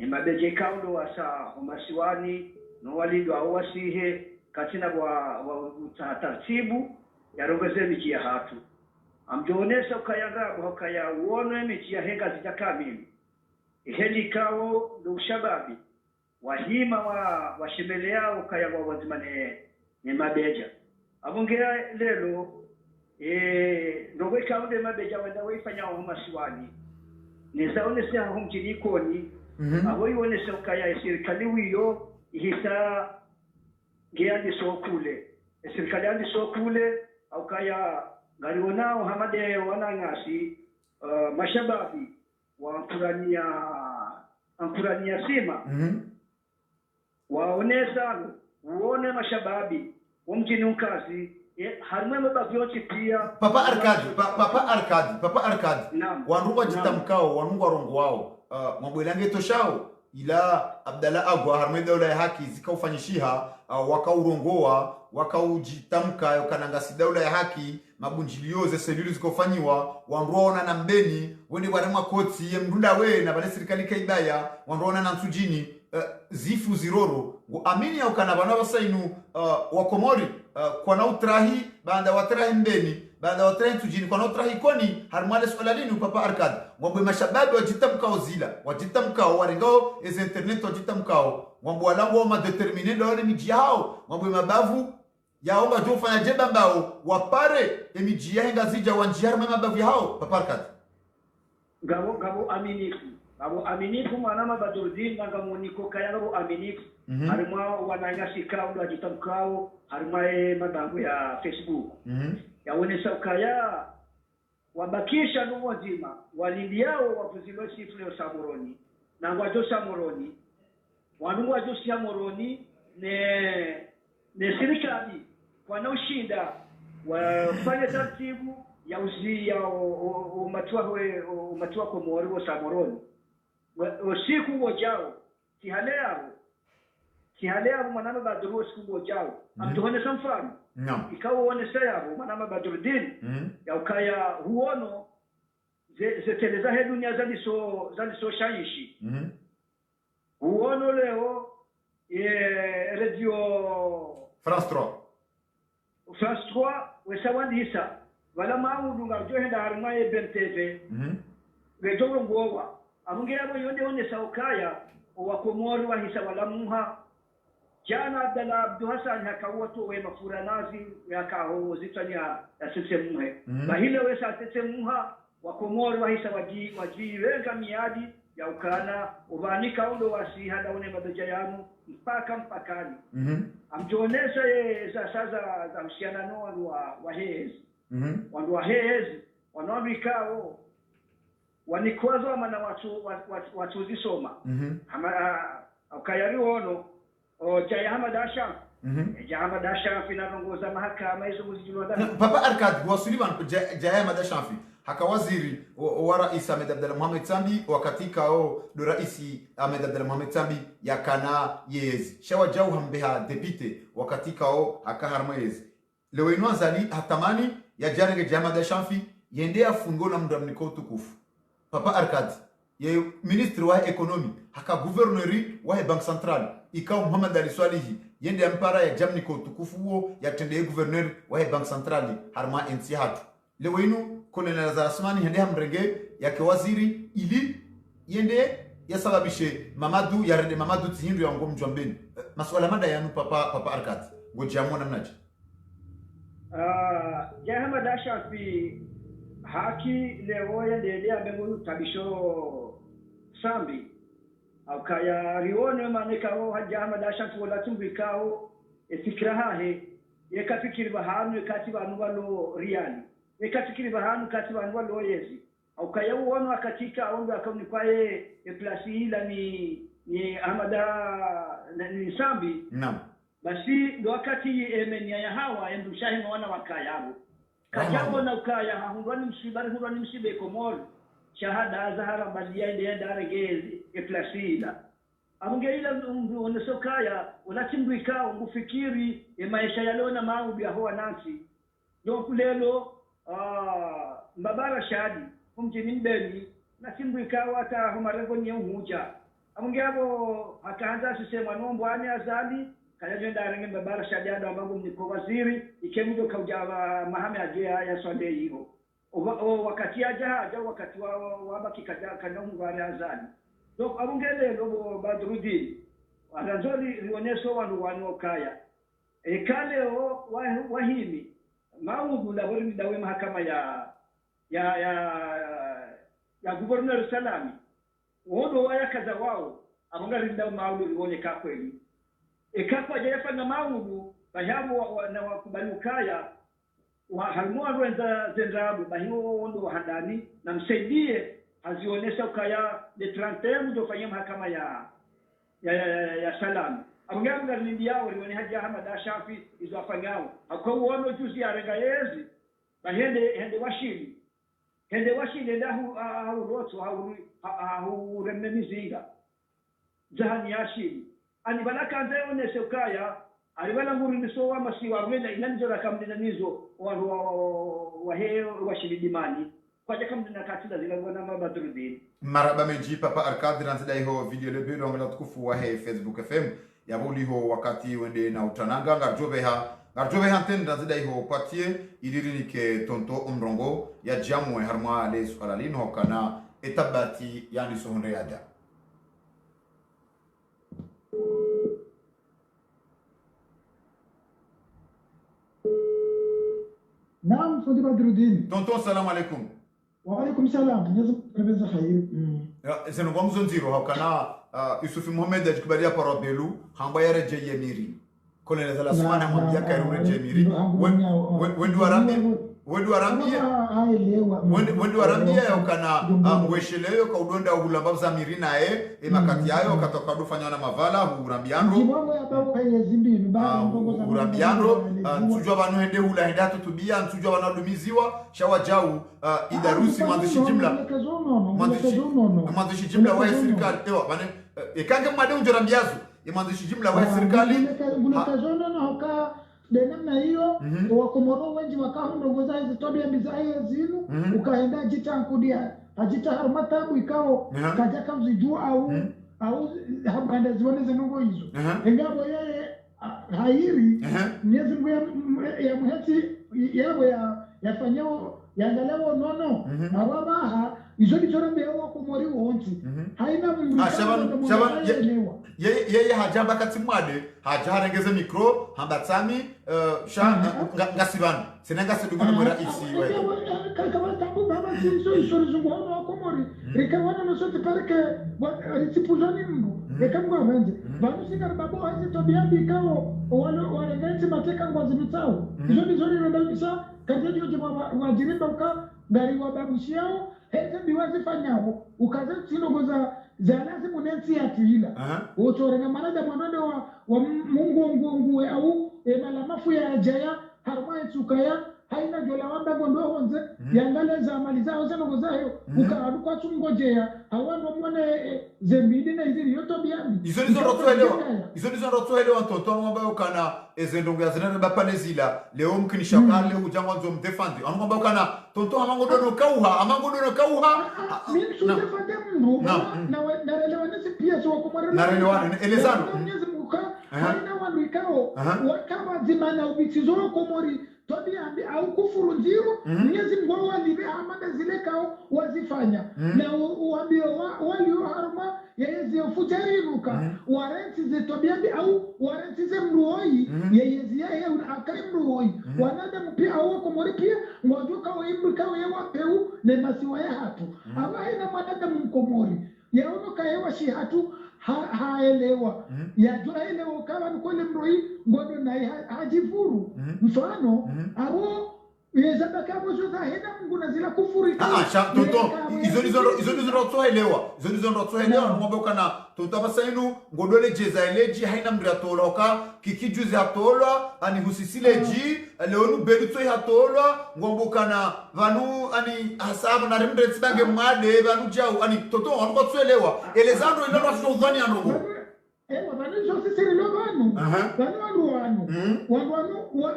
Mabeje kaundo wasa homasiwani. No walido awasihe. Katina wa taratibu ya rongeze miji ya hatu. Amjoonesa ukaya Rabo ukaya uone miji ya henga zitakamili. Iheli kao ndo ushababi. Wahima wa shemele yao kaya wazimane ni Mabeja. Abongea lelo ndo weka unde Mabeja wenda waifanya homasiwani. Nizaone siya humjinikoni. Abo iwonesa ukaya serikali wiyo ihisa geandi sokule. Serikali andi sokule au kaya ngaliwonao hamade wanangasi mashababi wa Amkurania sima. Waonesa uone mashababi umjini ukazi harumwe mabavyochi pia Papa Arkadi wanruwa jitamkao wanungu warongo wao mabwelange toshao ila Abdalla Agwa harumwe dola ya haki zikaufanyishiha wakaurongoa wakaujitamka yokanangasi daula ya haki mabunjilioze selulu zikofanyiwa wanruona na mbeni wende waremwa koti ye mrunda we na bale serikali kaibaya wanruona na nsujini zifu ziroro amini ya ukana bana wasainu wakomori kwa na utrahi banda watrahi mbeni banda watrahi tujini kwa na utrahi koni harumale solalini Papa Arkad wambwe mashababi wajitamkao zila wajitamkao warengao ez internet wajitamkao wambwe walangu wa madetermine lore miji hao wambwe mabavu yaomba jofanya jeba mbao wapare emiji ya henga zija wanjihar mabavu hao Papa Arkad gabo aminifu mwanama Badruddin nanga moniko kaya gabo aminifu harima wanangashika ndo ajitamkao harima mabango ya Facebook yaonesa ukaya wabakisha numo nzima walindiao wavuzilo sifle Samoroni na ngwajo Samoroni wanungu wajo Samoroni ne serikali wanaoshinda wafanya taratibu ya uzia umatiwa kwa mwari wa Samoroni usiku wajao kihalea mwanama Badru siku wajao amtuhone samfano ikawa uone sayabo mwanama Badruddin ya ukaya huono zeteleza he dunia zaliso shaishi huono leo radio France 3 wesawandisa wala maudu ngarjo henda harma BNTV wejo ngowa amungira bo yonde one saukaya wakomori wa hisa wala muha jana Abdalla Abdu Hassan hakawato we mafura nazi yakaho zitanya asese muhe bahile wesa asese muha wakomori wa hisa waji wenga miadi ya ukana ubanika undo wasi hada one mabeja yanu mpakani amjonesha za mshianano wa hezi wandu wa hezi wanaobikao wanikwazo ama na watu zisoma ukayari wono Jaya Hamad Ashaf Jaya Hamad Ashaf inarongoza mahakama hizo muzijulwa Papa Arkad wasuliman Jaya Hamad Ashaf haka waziri wa rais Ahmed Abdalla Mohamed Sambi wakati kao do rais Ahmed Abdalla Mohamed Sambi yakana yezi shawa jau hambeha depite wakati kao haka harma yezi lewe inwanzali hatamani ya jarege Jaya Hamad Ashaf yende afungo na mdamniko tukufu Papa Arkad ye ministre wa economy haka gouverneur wa bank central ikao Muhammad Ali Swalihi yende ampara ya jamniko tukufu huo ya tende gouverneur wa bank central harma ensi hatu lewe inu Colonel Zarasmani hende hamrenge yake waziri ili yende yasababishe Mamadu yarende Mamadu tihindu ya ngomjwa mbeni maswala mada yanu Papa Arkad ngojamona mnaje Jaya Hamad Ashaf haki leo yende amengulu tabisho Sambi au kaya rione manekao Jaya Hamad Ashaf wala tumbikao efikrahahe yekafikiri bahanu kati banu walo riali ekafikiri bahanu kati banu walo yezi au kaya uono akatika aombe akauni kwae plasi ila ni amada ni sambi naam basi ndo wakati emenia ya hawa endushahi mwana wakayabo kajabo na ukaya hundwani msibe komol shahada azhara badia inde darege plasi amunge ila unesokaya unachimbwika ungufikiri maisha yalona maudi aho nasi ndio kulelo mbabara shadi umjini mbeni nachimbwika wata humarengo nyeuja amunge abo akaanza sisema nombo ani azali kaya nenda renge mbabara shadi ndo ambapo niko waziri ikemudo kauja mahame aje ya swande hiyo wakati aja wakati wabaki kana ngwari azali donc abungele lobo Badruddin anazoli rioneso wanu kaya kale wahimi maudu la bori dawe mahakama ya governor Salami wodo waya kaza wao abungali ndaw maudu rione ka kweli ekapa jefa na maudu bahabu na wakubali kaya wa halmua wenza zendabu bahiwo wondo handani na msaidie hazionesha ukaya de 31 ndio fanyia mahakama ya Salami amnganga nindi yao rione haja Ahmad Ashafi izo afanyao akauono juzi arenga yezi bahende washili ndahu au roto au rememizinga jahani yashili ani balaka anzaone ukaya alibala nguriso wa masiwa wena inanjora kamdina nizo wa heo washili dimani kwa kama tunakatila zile bwana Badruddin maraba meji papa Arkad ranzida hiyo video lebe ndo ngala tukufu wa Facebook FM yabuli ho wakati wende na utananga ngarjobe ha ten ranzida hiyo patie ilirinike tonto umrongo ya jamwe harma le sualalin ho kana etabati yani sohonre yada naam Fadi Badruddin tonto assalamu alaikum wa alaikum salam nyezo pembeza khair c'est nous vamos nziro hakana Yusuf Mohamed ajikubalia parabelu hamba yare jeyemiri kolele za lasmana mwambia kairure jeyemiri wendu arambia yakana mwesheleyo kaudonda uhulamba za mirina makati yayo katoka dufanya na mavala urambiano nsujwa banu hende hula henda tutubia nsujwa banu dumiziwa shawajau idarusi mwandishi jimla wa serikali ewa bane ekange mwade unjorambiazo mwandishi jimla wa serikali denamna hiyo wakomoro wengi wakahundongoza hizo tabia bizaye zinu ukaenda jitankudia ajita harmatabu ikao kaja kamzijua au habanda zione zinungo hizo engabo yeye hairi Mwenyezi Mungu ya muheti yabo yafanyao yangalewo nono ababaha izo bitorambye wakomori wonti haina mungu yeye hajamba katimwade hajarengeze mikro hambatsami ngasibana senanga sedugona mura isi wewe kama tambu baba iso zunguona wakomori rikawana no sote parke ritipuzani mbu rekamwa venze banu singa babo hazi tobiambi kao warengeti mateka ngozi mitao izo bizori ndabisa kaje joma wajirimba uka gari wa babushiao heze biwazi fanyao ukaza tinogoza zanazi munensi atuila utorenga manaja mwanode wa mungu au malamafu ya jaya harma tsukaya haina jola wamba gondo honze yangale za mali zao zenogoza hiyo ukaruka tungojea hawano mwane zembidi na iziri yoto biambi izo nizo rotoelewa tonto ngomba ukana ezendongo yazana bapanezila leo mkinishakale ujangwa nzo mdefandi angomba ukana tonto amangodono kauha mimi sudefande mbu na relewanesi pia so wakomara na relewana elezano Mwenyezi Mungu haina walikao wakama zimana ubitizo komori tobiambi au kufuru nziro Mwenyezi Mungu walibe amana zile kao wazifanya na uambie walio harma yeye futariruka warenti ze tobiambi au warenti ze mruoi yeye akaimruoi wanadamu pia au komori pia ngojuka oimbuka wewe wapeu ne masiwa ya hatu abaina mwanadamu mkomori yaono kaewa shi hatu haelewa yajua elewa kama nikole mroi ngodo na hajifuru mfano abo yeza bakabo zo hena Mungu na zila kufuri tonto izo nizo toelewa ngombe kana tonto abasainu ngodole jeza eleji haina mri atoloka kikijuzi atolwa ani husisileji leonu bedu toi atolwa ngombe kana vanu ani hasabu na rembe tsibange made vanu jau ani tonto onko toelewa elezando ilo ndo udhani anogo wanazo sisi lo banu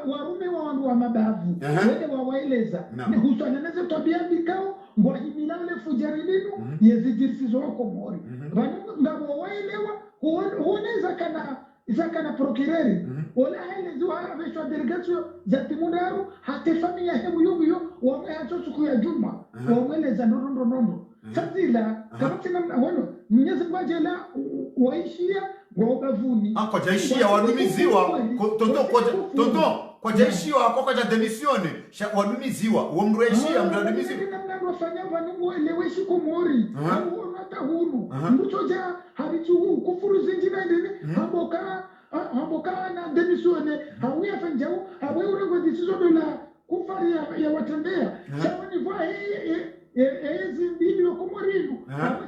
warume wa mabavu wende wawaeleza ni husananeze tabia bikao ngwahimilale fujarilinu yezijirisizo wako mori vanu ngabo waelewa huoneza kana prokireri wala haeleziwa aveshwa delegatio za timunaru hate familia hemu yubiyo wamehacho siku ya juma wameleza ndondo sazila kama tina mnahono mnyezi mwajela waishia wabavuni kwa jaishia wadumiziwa tonto kwa jaishia kwa ja demisione wadumiziwa wamreshia mradumiziwa wafanya vanungu eleweshi kumori hata huru mruchoja harichu kufuru zinjina ndini hamboka na demisione hawi afanjau hawi urengo disizo dola kufari ya watembea sawa ni vwa ezi mbili wakumorimu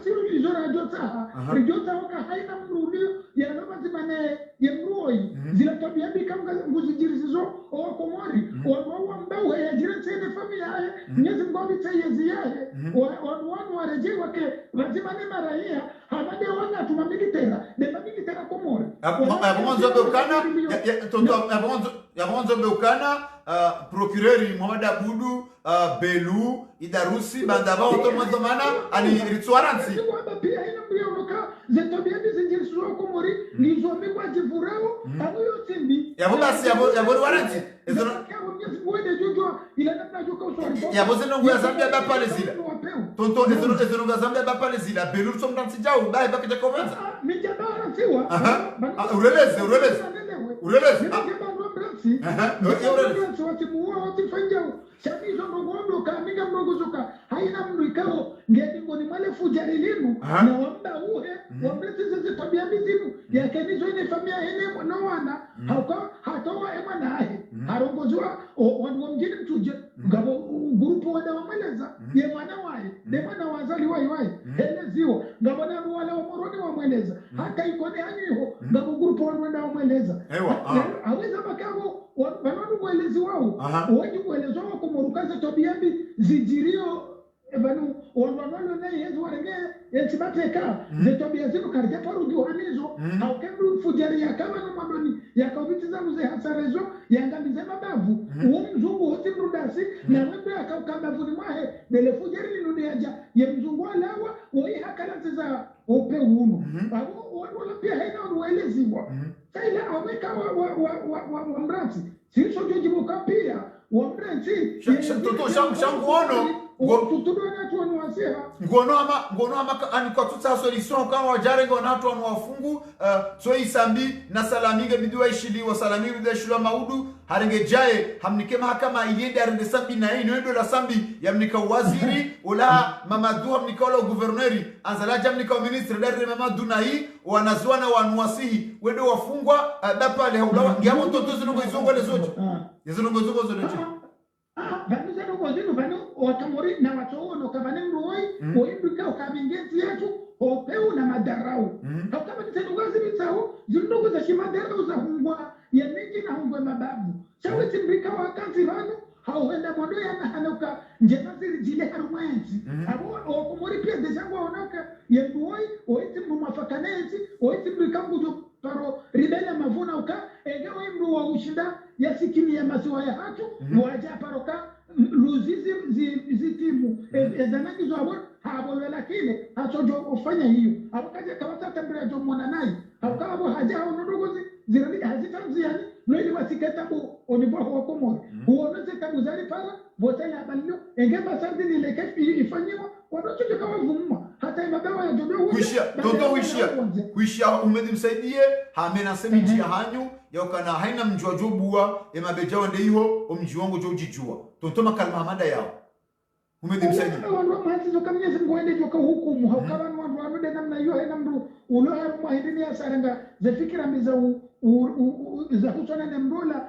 siru izora jota waka haina mrulio ya nama zimane ya mruoi zila tabia bika nguzijirisizo wakumori wanuwa mbao ya jirensene familia nyezi mgobi tayezi yahe wanu wareje wake wazimane maraia hamade wana tumamilitera dema militera kumori yabonzo beukana procureur Mohamed Abudu Belu Idarusi bandaba otomazo mana ani rituaransi pia ina mlionoka zetobia bizinjirisuo kumori nizome kwa jivurao abuyo timbi yabo basi yabo waransi ezono yabo zenongo ya Zambia ba pale zila tonto ezono ya Zambia ba pale zila Belu somdansi jao ba bakija kovenza mijabara siwa ureleze Shabizo mrogondo kaminga mrogozoka haina mrikao ngedingo ni mwale fujarilinu na wamba uhe wamreti zeze tabia mizimu ya kenizo ine familia ene na wana hatowa ema na ahe harongozua wanu mjini mtuje ngabo gurupu wada wamweleza ye mwana wae de mwana wazali wai eleziwa ngabo na wala wamoroni wamweleza hata ikone hanyiho ngabo gurupu wada wamweleza aweza makabo vanonu mwelezi wao wengi mwelezi wao kumurukaza tobiambi zijirio vanu wanwano na yezu warenge yetibateka zetobia zinu karite paru juhanizo au kemru fujari ya kama na madoni ya kawiti za mzee hasarezo ya ngamize mabavu uo mzungu hoti mrudasi na wembe ya kawukambavuni mwahe bele fujari linudiaja ya mzungu alawa uoi hakalati za upe unu wala pia haina wanueleziwa saila aweka wa mransi sisho jojibuka pia wa mransi toto shanguono ngono ama ani kwa tuta solution kama wajare ngona watu wafungu so isambi na salamige bidiwa ishiliwa salamige bidiwa ishiliwa maudu harenge jaye hamnike mahakama iyende arende sambi na ino endo la sambi yamnika waziri ula mamadu hamnika wala guverneri anzala jamnika wa ministre dare mamadu na hii wanazuana wanuwasihi wende wafungwa dapale haulawa ngiyamo toto zinungo izongo lezoji zinungo izongo zoleji vanu zanu gozinu vanu watamori na watono kabane mruoi oimbika ukabingezi yetu opeu na madarau hakama nitenugazi bitao zinungo za shimadarau za hungwa ya miji na hungwa mababu chaweti mbika wakanzi vanu hauenda modo ya nahanuka njena ziri jile harumwenzi abo okumori pia dejangu waonaka ya mruoi oiti mrumafakanezi oiti mbika ngujo paro ribele mavuna uka egawa imru wa ushinda ya sikini ya masiwa ya hatu waja paroka luzizi zitimu ezanagi zo abon habolwela kile hachojo ufanya hiyo abukaje kabata tembea jo mwana nai abukabo haja hao ndogozi zirani hazitamziani noili wasiketa bu onibo ho komo huoneze kabuzali para botela balio engeba sandi ni lekefi ifanyiwa wanachoje kama vumma hata mabawa ya jodo kuishia toto kuishia umedi msaidie hamena semiji ya hanyu yaokana haina mjua jobua emabejawa ndeiho omjiwango jojijua toto makalma hamada yao umedimsaidi wandu matizo kamnyezi ngwende joka hukumu haukaban wandu anude namna hiyo haina mru ulo haru mahindini ya saranga zafikira mbiza za husona na mdola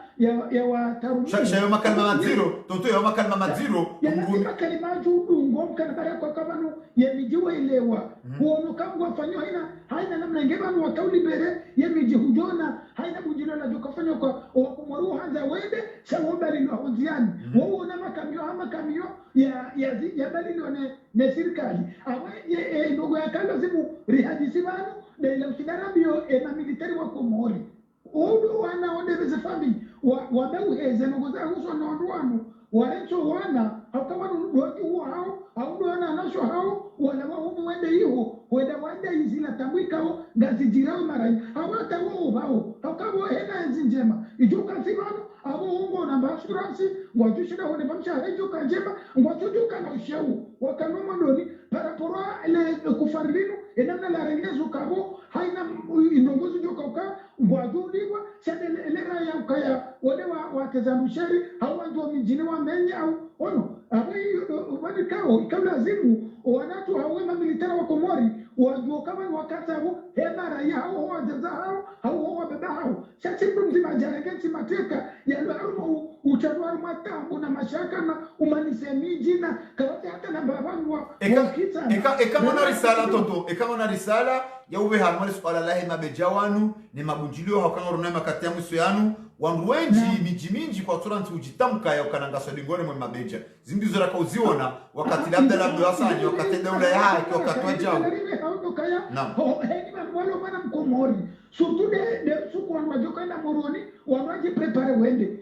ya watarumini shayo makalma maziro toto yo makalma maziro ya nasima kalimaju ngom kana bara kwa kabanu ya mijiwa ilewa huono kamgu wafanyo haina namna ingebanu wakauli bere ya miji hujona haina bujilo la joka fanyo kwa wakumaru hanza wende sawoba lilo honziani wawo na makamio ya bali ne serikali awe ndogo ya kalo zimu rihadisi banu na ile usinarambio na militari wa Komori odo wana ondebeze family wabeuheze ndogo za huso na wandu warencho wana hakawanu doki huo hao au wana anasho hao wala wao mwende hiyo wenda wanda izila tambika ho gazijirao marai hawata wao bao hakabo hena nzima ijuka sibano abo ungo na basurasi ngwajushira hone bamsha hejo kanjema ngwajuka na ushau wakanoma ndoni parapora ile kufarilino enamna la rengezo kabo haina indongozo joka uka ngwajuliwa sadele elera ya ukaya wale watazamshari hawandu wa mijini wa menye au ono abai wani kao ikalazimu wanatu hawema militara wa Komori wajua kama wakati hao hema raia hao wajaza hao wabeba hao sasa mzima jarageti mateka ya leo uchadwa matambo na mashaka na umanisemiji na kawati hata na babangu wa kama na risala toto kama na risala ya ube harmoni swala lahi mabejawanu ni mabunjilio hakanga runema makati ya muso yanu wandu wenji miji minji kwa turanti ujitamka ya ukananga swadingone mwe mabeja zimbizo raka uziona wakati labda wasani wakati daula ya haki wakati wajabu naam walo mana Mkomori surtout de suku wanwajoka na moroni wanwaji prepare wende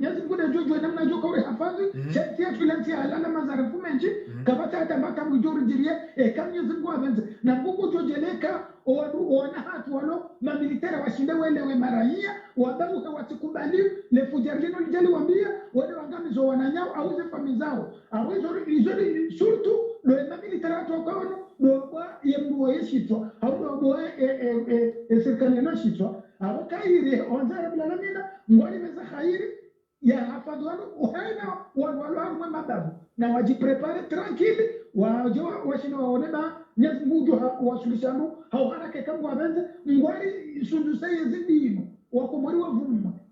nyazi mkuda jojo namna joka ure hafazi shatia tulanti alala mazarafu menji kabata hata mbata mjuri jirie kamyo zingu avenze na mkuku jojeleka wana hatu walo mamilitera washinde welewe maraia wabaru hawatikubali lefujarlino lijali wambia wale wangamizo wananyao auze famizao awezo izoli surtout le mamilitera watu wakawano doba yembuwa yeshitwa doba serikali na shitwa awakaire onzara bila lamina mwali meza khairi ya hafadhano uhaina walwalu mamababu na wajiprepare tranquille wajoa washina waoneba nyezi mujo wasulishano hauharake kama wabenze mwali sunduseye zidino wakomori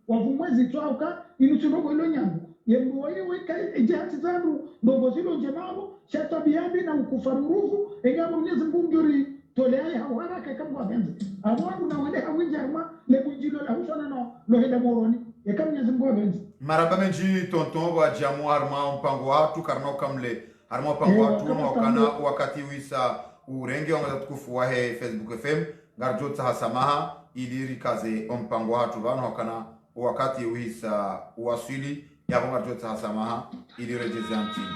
wavumwe zitwauka inuchunogo ilo nyangu yembuwa weka ejihati zangu bongo zilo njemabo shata biambi na ukufarurufu egamo mnyezi mbunguri tolea hauharake kama wabenze awangu na wale hawinjarma lebunjilo la husana no heda moroni yakam mnyezi mbwabenze maraba menji tonton wa jamu harma mpango watu karna ukamle harma mpango watu wakana wakati wisa urenge wangaza tukufu wahe Facebook FM garjo tahasamaha ili rikaze mpango watu bana wakana wakati wisa uwasili ya garjo tahasamaha ili rejeze antini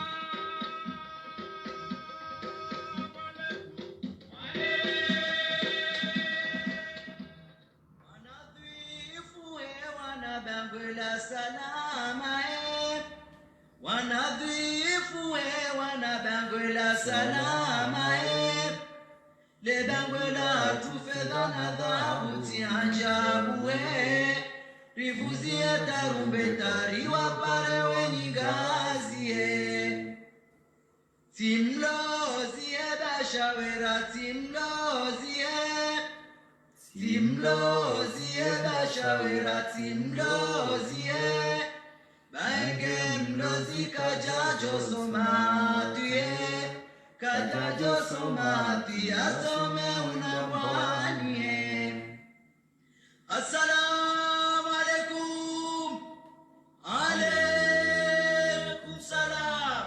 wanadhifu wanabangwela salama le bangwela tufedha na dhahabu tiajabu rivuzie tarumbeta riwapare wenyigazie timlozie bashawera timlozie bashawera timlozie baenge mlozi kajajo somatuye kajajo somatuye asome unabwanie assalamu alaikum alaikum salam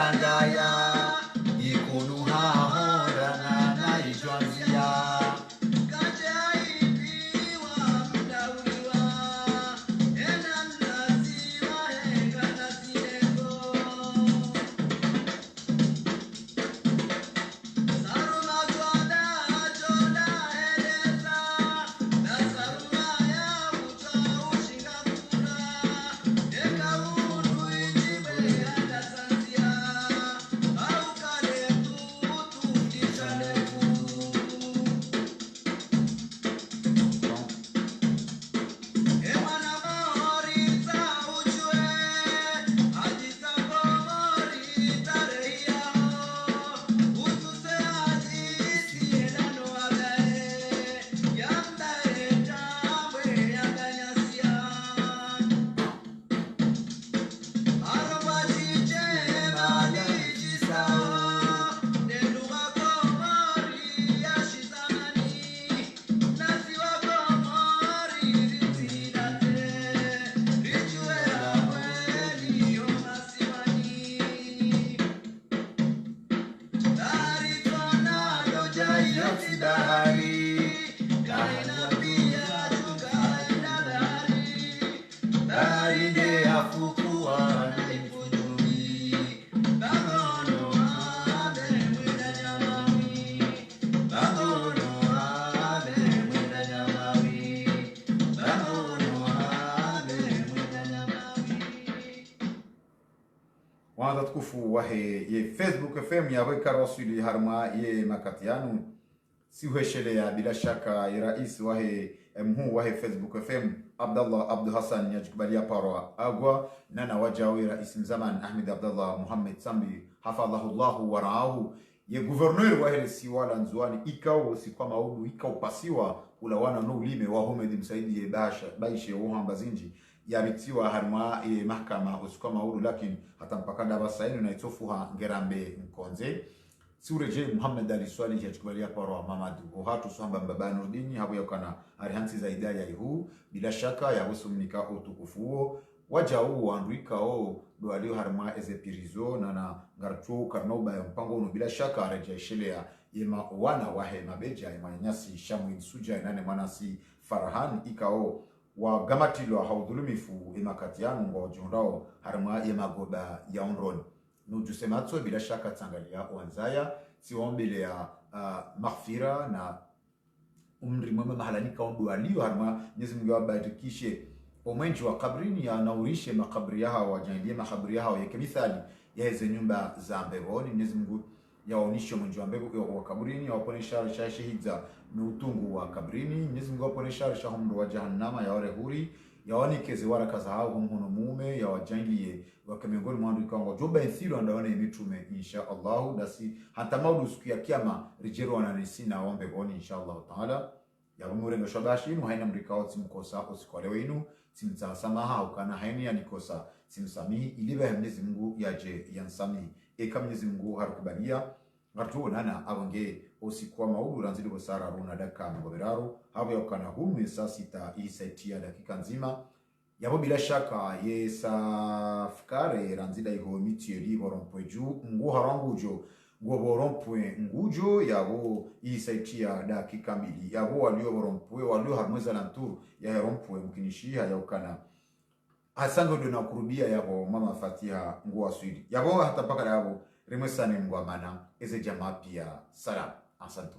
Andaya Ikunu hahora na ijwanzia Wanda tukufu wahe ye Facebook FM ya weka rasuli harma ye makatianu si uheshelea bila shaka ya rais wahe mhu wahe Facebook FM Abdallah Abdu Hassan yajikubalia parwa agwa nana wajawi rais mzaman Ahmed Abdallah Muhammad Sambi hafadhahullahu waraahu ye gouverneur wahe siwala nzuani ikao si kwa maudu ikao pasiwa ulawana no ulime wa Ahmed Msaidi ye baishe uhamba zinji yaritiwa harma mahkama usikama uru lakini hata mpakada basaini na itofuha ngerambe mkonze siureje Muhammad Ali Swali yachikubalia paro Mamadu ohatu suhamba mbaba Nurdini habu yakana arihansi za idaya ihu bila shaka ya husumnika utukufuo waja uu andwika o doalio harma ezepirizo na ngartuo karnoba ya mpango unu bila shaka areja ishelea yema wana wahe mabeja yema nyasi shamu insuja inane manasi Farahan ikao wa gamatilo haudhulumifu emakatianu ngo jondao harma yemagoba ya onron nujusematso bila shaka tsangalia wanzaya siombele ya maghfira na umri mwema mahalanika ondu alio harma Mwenyezi Mungu awabarikishe omwenji wa kabrini ya naurishe makabri yao wajandiye makabri yao yake mithali ya hizo nyumba za mbegoni Mwenyezi Mungu yaonishe mwenji wa mbegu wa kabrini waponesha shahidza nutungu wa kabrini Mwenyezi Mungu waponesha shahumru wa jahannama ya wale huri yaonikeze waraka za hao mhono mume ya wajangiye wakamiongoni mwandu ikango joba ithilo andawana imitume insha Allah dasi hata maudu siku ya kiyama rijero wananisina wa mbegoni insha Allah taala ya umure ngashabashi inu haina mrikao timkosa usikwalewe inu timtasamaha ukana haini ya nikosa timsamihi iliba Mwenyezi Mungu yaje yansamihi eka Mwenyezi Mungu harukubalia ngatu nana abange osikuwa maudu ranzili bosara runa daka mgoberaro hapo yakana humu saa sita isaitia dakika nzima yabo bila shaka yesa fikare ranzida iho mitieri borompoju ngu harangujo ngo borompwe ngujo yabo isaitia dakika mbili yabo walio borompwe walio harmweza lantur ya rompwe mkinishia yakana asango ndo na kurubia yabo mama Fatiha ngu aswidi yabo hata paka yabo rimwesani mgwamana eze jamaa pia salam asantu